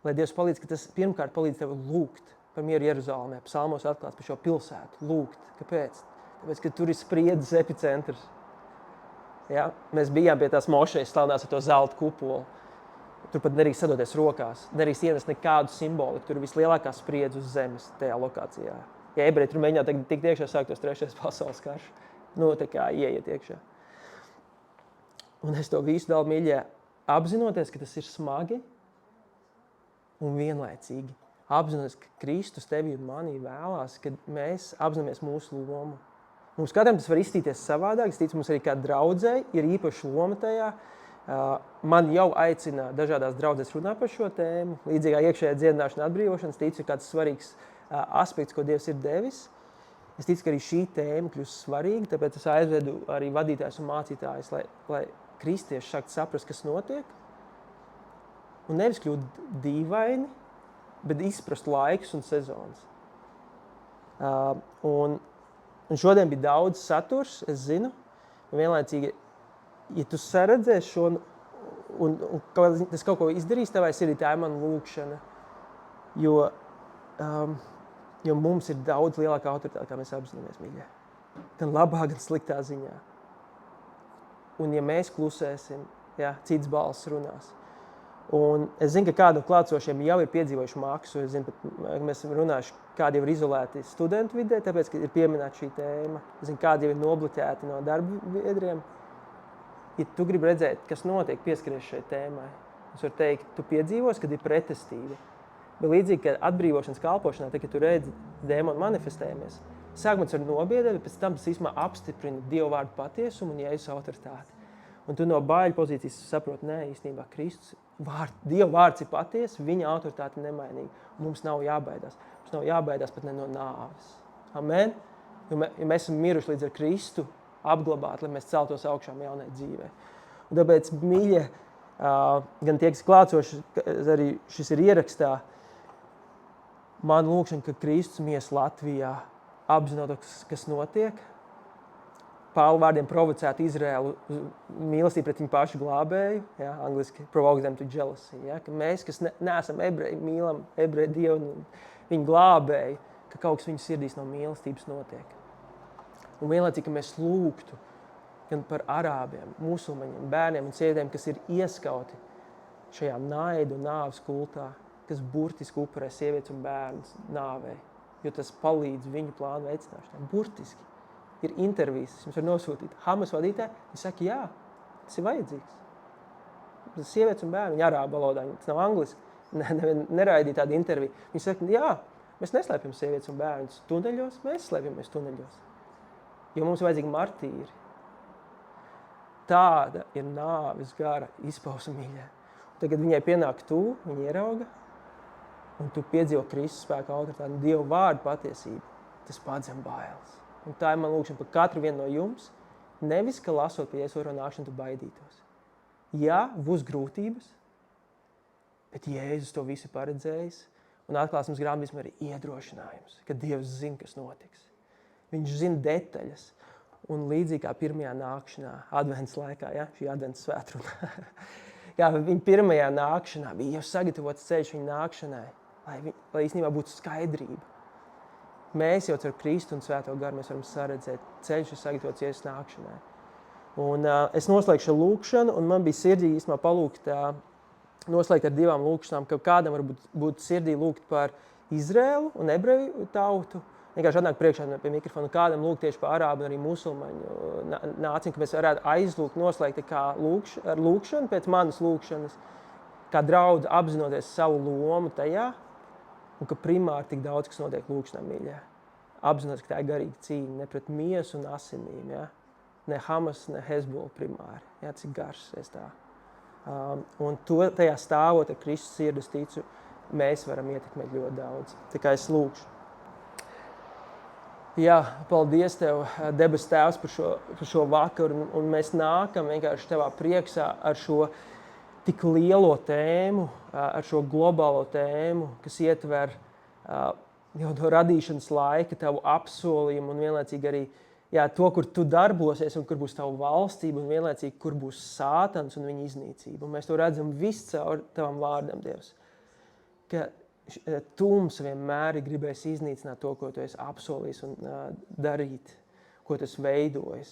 Lai Dievs palīdz, ka tas pirmkārt palīdz tev lūgt par mieru Jeruzalemē, psalmos atklāts par šo pilsētu, lūgt. Kāpēc? Tāpēc, ka tur ir spriedzes epicentrs. Ja? Mēs bijām pie tās mošejas slavenās ar to zelta kupolu. Tur pat nedrīkst sadoties rokās, nedrīkst ienest nekādu simboliku. Tur ir vislielākā spriedze uz zemes tajā lokācijā. Ja ebreji tur mēģinātu tikt iekšā, sāktos 3. pasaules karš. Tā kā ieiet iekšā. Un es to visu dalu, mīļie, apzinoties, ka tas ir smagi un vienlaicīgi. Apzinoties, ka Kristus tevi un manī vēlās, kad mēs apzināmies mūsu lomu. Mums katram tas var izstīties savādāk. Es ticu, mums arī kā draudzei ir īpaša loma tajā. Man jau aicina dažādās draudzēs runāt par šo tēmu. Līdzīgā iekšējā dziedināšana atbrīvošanas, ticu, ka kāds svarīgs aspekts, ko Dievs ir devis. Es ticu, ka arī šī tēma kļūst svarīga, tāpēc es aizvedu arī vadītājus un mācītājus, lai kristieši sāktu saprast, kas notiek. Un nevis kļūt dīvaini, bet izprast laikus un sezonas. Un šodien bija daudz saturs, es zinu, un vienlaicīgi, ja tu saredzēsi šo, un tas kaut ko izdarīs tavai sirdī, tā ir mana lūkšana, jo mums ir daudz lielāka autoritāte, kā mēs apzināmies, mīļie. Gan labā, gan sliktā ziņā. Un ja mēs klusēsim, cits balss runās. Un es zinu, ka kādu klātsošiem jau ir piedzīvojuši maksu. Es zinu, ka mēs esam runājuši, kādi jau ir izolēti studentu vidē, tāpēc, ka ir pieminēta šī tēma. Es zinu, kādi jau ir nobloķēti no darba biedriem. Ja tu gribi redzēt, kas notiek, pieskaries šai tēmai. Es varu teikt, tu piedzīvos, kad ir pretestība. Bet līdzīgi, ka atbrīvošanas kalpošanā, tad, kad tu redzi dēmonu manifestējamies, sākumā tas var nobiedēt, bet pēc tam tas īstenībā apstiprina Dieva vārdu patiesumu un Jēzus autoritāti. Un tu no baiļu pozīcijas saproti, nē, īstenībā Kristus Dieva vārds ir patiesa, viņa autoritāte nemainīga. Mums nav jābaidās. Mums nav jābaidās pat ne no nāves. Amen? Jo mēs esam miruši līdz ar Kristu apglabāt, lai mēs celtos augšām jaunai dzīvē. Un tāpēc, mīļie, gan tie, kas klācoši, arī šis ir ierakstā, man lūkšana, ka Kristus mies Latvijā apzinoties, kas notiek, Pāvila vārdiem provocētu Izraēlu mīlestību pret viņu pašu glābēju, angliski provoke them to jealousy, ka mēs, kas neesam ebreji, mīlam ebreju Dievu un viņu glābēju, ka kaut kas viņu sirdīs no mīlestības notiek. Un vienlaicīgi, ka mēs lūgtu gan par arābiem, musulmaņiem, bērniem un sievietēm, kas ir ieskauti šajā naidu un nāves kultā, kas burtiski upurē sievietes un bērnus nāvei, jo tas palīdz viņu plānu veicināšanai. Burtiski. ir intervijas, es jums varu nosūtīt. Hamas vadītāji, viņi saka, jā, tas ir vajadzīgs. Tas ir sievietes un bērni, viņi arābu valodā, tas nav angliski. Neraidīja tādu interviju. Viņi saka, jā, mēs neslēpjam sievietes un bērnus tuneļos, mēs slēpjamies tuneļos. Jo mums vajadzīgi martīri. Tāda ir nāves gara izpausme, mīļie. Tagad viņai pienāk tu, viņa ierauga, un tu piedzīvo Kristus spēku autoritāti un Dieva vārdu patiesību. Tas padzem bailes. Un tā ir man lūkšana par katru vienu no jums. Nevis, ka lasot pie Jēzus otro nākšanu, tu baidītos. Jā, būs grūtības, bet Jēzus to visu paredzējis. Un atklāsmes grāmatā ir iedrošinājums, ka Dievs zina, kas notiks. Viņš zina detaļas. Un līdzīgi kā pirmajā nākšanā, advents laikā, ja, šī advents svētruna, viņa pirmajā nākšanā bija jau sagatavots ceļš viņa nākšanai, lai īstenībā būtu skaidrība. Mēs jau ar Kristu un Svēto garu mēs varam saredzēt, ceļš ir sagatavots Jēzus nākšanai. Un es noslēgšu ar lūkšanu, un man bija sirdī īstenībā palūgt noslēgt ar 2 lūkšanām, ka kādam var būt sirdī lūgt par Izrēlu un ebreju tautu. Vienkārši atnāk priekšā pie mikrofona, kādam lūgt tieši par arābu un arī musulmaņu nāciju, ka mēs varētu aizlūgt, noslēgt ar lūkšanu pēc manas lūkšanas, kā draudz apzinoties savu lomu tajā, un ka primāri tik daudz, kas notiek lūkšanā, mīļie. Apzinoties, ka tā ir garīga cīņa, ne pret miesu un asinīm, ja? Ne Hamas, ne Hezbollah primāri. Ja? Tas ir gars, tā. Un tajā stāvot ar Kristus sirdi, es ticu, mēs varam ietekmēt ļoti daudz. Tā kā es lūkšu. Jā, paldies Tev, debes Tēvs, par šo vakaru, un mēs nākam vienkārši Tevā priekšā ar šo tik lielo tēmu, ar šo globālo tēmu, kas ietver jau no radīšanas laika Tavu apsolījumu un vienlaicīgi arī to, kur Tu darbosies un kur būs Tava valstība un vienlaicīgi, kur būs Sātans un viņa iznīcība. Un mēs to redzam viss caur Tavam vārdam, Dievs, ka Tu mums vienmēr gribēs iznīcināt to, ko Tu esi apsolījis un darīt, ko Tu esi veidojis.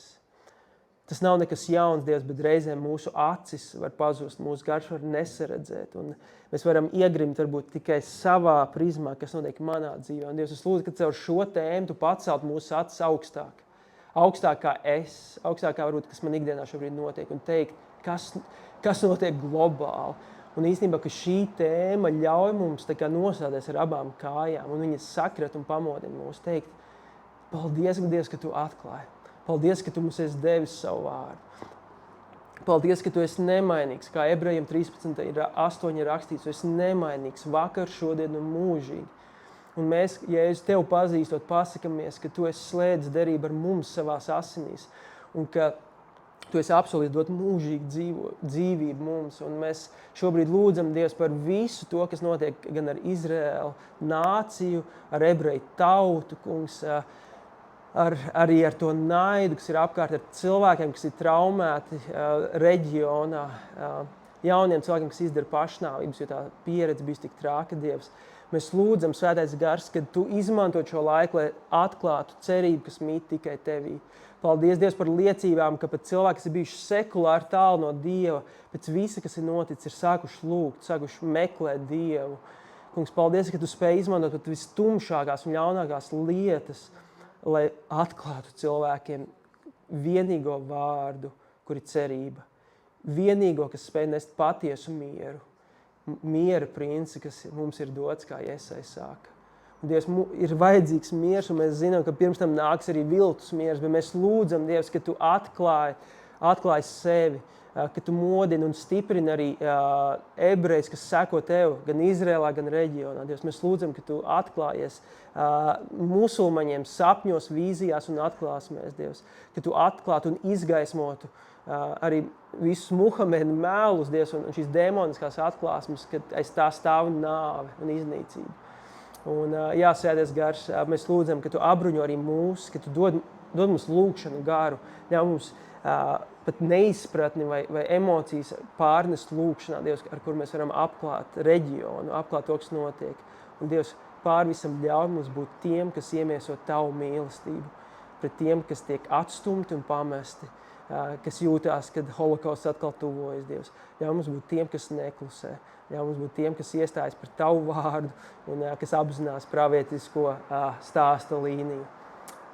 Tas nav nekas jauns, Dievs, bet reizēm mūsu acis var pazust, mūsu garš var nesaredzēt. Un mēs varam iegrimt varbūt tikai savā prizmā, kas notiek manā dzīvē. Un Dievs, es lūdzu, ka caur šo tēmu Tu pacelt mūsu acis augstāk. Augstāk kā es, augstāk kā varbūt, kas man ikdienā šobrīd notiek. Un teikt, kas notiek globāli. Un īstenībā, ka šī tēma ļauj mums nosēties ar abām kājām. Un viņas sakrat un pamodina mūs teikt, paldies, Dievs, ka Tu atklāji. Paldies, ka Tu mums esi devis savu vārdu. Paldies, ka Tu esi nemainīgs. Kā Ebrejiem 13:8 ir rakstīts, Tu esi nemainīgs vakar, šodien un mūžīgi. Un mēs, Jēzus, Tev pazīstot, pasakamies, ka Tu esi slēdzis derību ar mums savās asinīs. Un ka Tu esi apsolījis dot mūžīgu dzīvību mums. Un mēs šobrīd lūdzam, Dievs, par visu to, kas notiek gan ar Izraēlu nāciju, ar ebreju tautu, kungs, arī ar to naidu, kas ir apkārt ar cilvēkiem, kas ir traumēti reģionā, jauniem cilvēkiem, kas izdara pašnāvības, jo tā pieredze bija tik trāka, Dievs. Mēs lūdzam, Svētais Gars, kad Tu izmanto šo laiku, lai atklātu cerību, kas mīt tikai Tevī. Paldies, Dievs, par liecībām, ka pat cilvēki, kas ir bijuši sekulāri tālu no Dieva, pēc visa, kas ir noticis, ir sākuši lūgt, sākuši meklēt Dievu. Kungs, paldies, ka Tu spēj izmantot pat vistumšākās un ļaunākās lietas, lai atklātu cilvēkiem vienīgo vārdu, kur ir cerība. Vienīgo, kas spēj nest patiesu mieru. Miera princi, kas mums ir dots, kā Iesai saka. Un Dievs, ir vajadzīgs miers, un mēs zinām, ka pirms tam nāks arī viltus miers, bet mēs lūdzam, Dievs, ka Tu atklāji sevi, ka Tu modini un stiprini arī ebrejus, kas seko Tev, gan Izrēlā, gan reģionā. Dievs, mēs lūdzam, ka Tu atklājies musulmaņiem sapņos, vīzijās un atklāsmēs, Dievs, ka Tu atklātu un izgaismotu arī visus Muhamedu mēlus, Dievs, un šīs demoniskās atklāsmes, kad aiz tā stāv nāve un iznīcība. Un Svētais Gars, mēs lūdzam, ka Tu apbruņo arī mūs, ka Tu dod mums lūgšanu garu, ļauj mums pat neizpratni vai emocijas pārnest lūgšanā, Dievs, ar kur mēs varam apklāt reģionu, apklāt to, kas notiek. Un Dievs, pār visam ļauj mums būt tiem, kas iemieso Tavu mīlestību, pret tiem, kas tiek atstumti un pamesti, kas jūtās, kad holokausts atkal tuvojas, Dievs. Ļauj mums būt tiem, kas neklusē. Ļauj mums būt tiem, kas iestājas par Tavu vārdu un kas apzinās pravietisko stāsta līniju.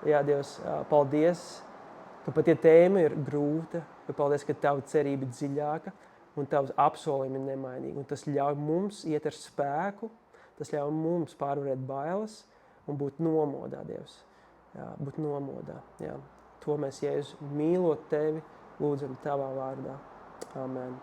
Jā, Dievs, paldies, ka pat ja tēma ir grūta, bet paldies, ka Tava cerība ir dziļāka un Tavs apsolījumi ir nemainīgi. Un tas ļauj mums iet ar spēku, tas ļauj mums pārvarēt bailes un būt nomodā, Dievs. Jā, būt nomodā. Jā. To mēs, Jēzus, mīlot Tevi, lūdzam Tavā vārdā. Amen.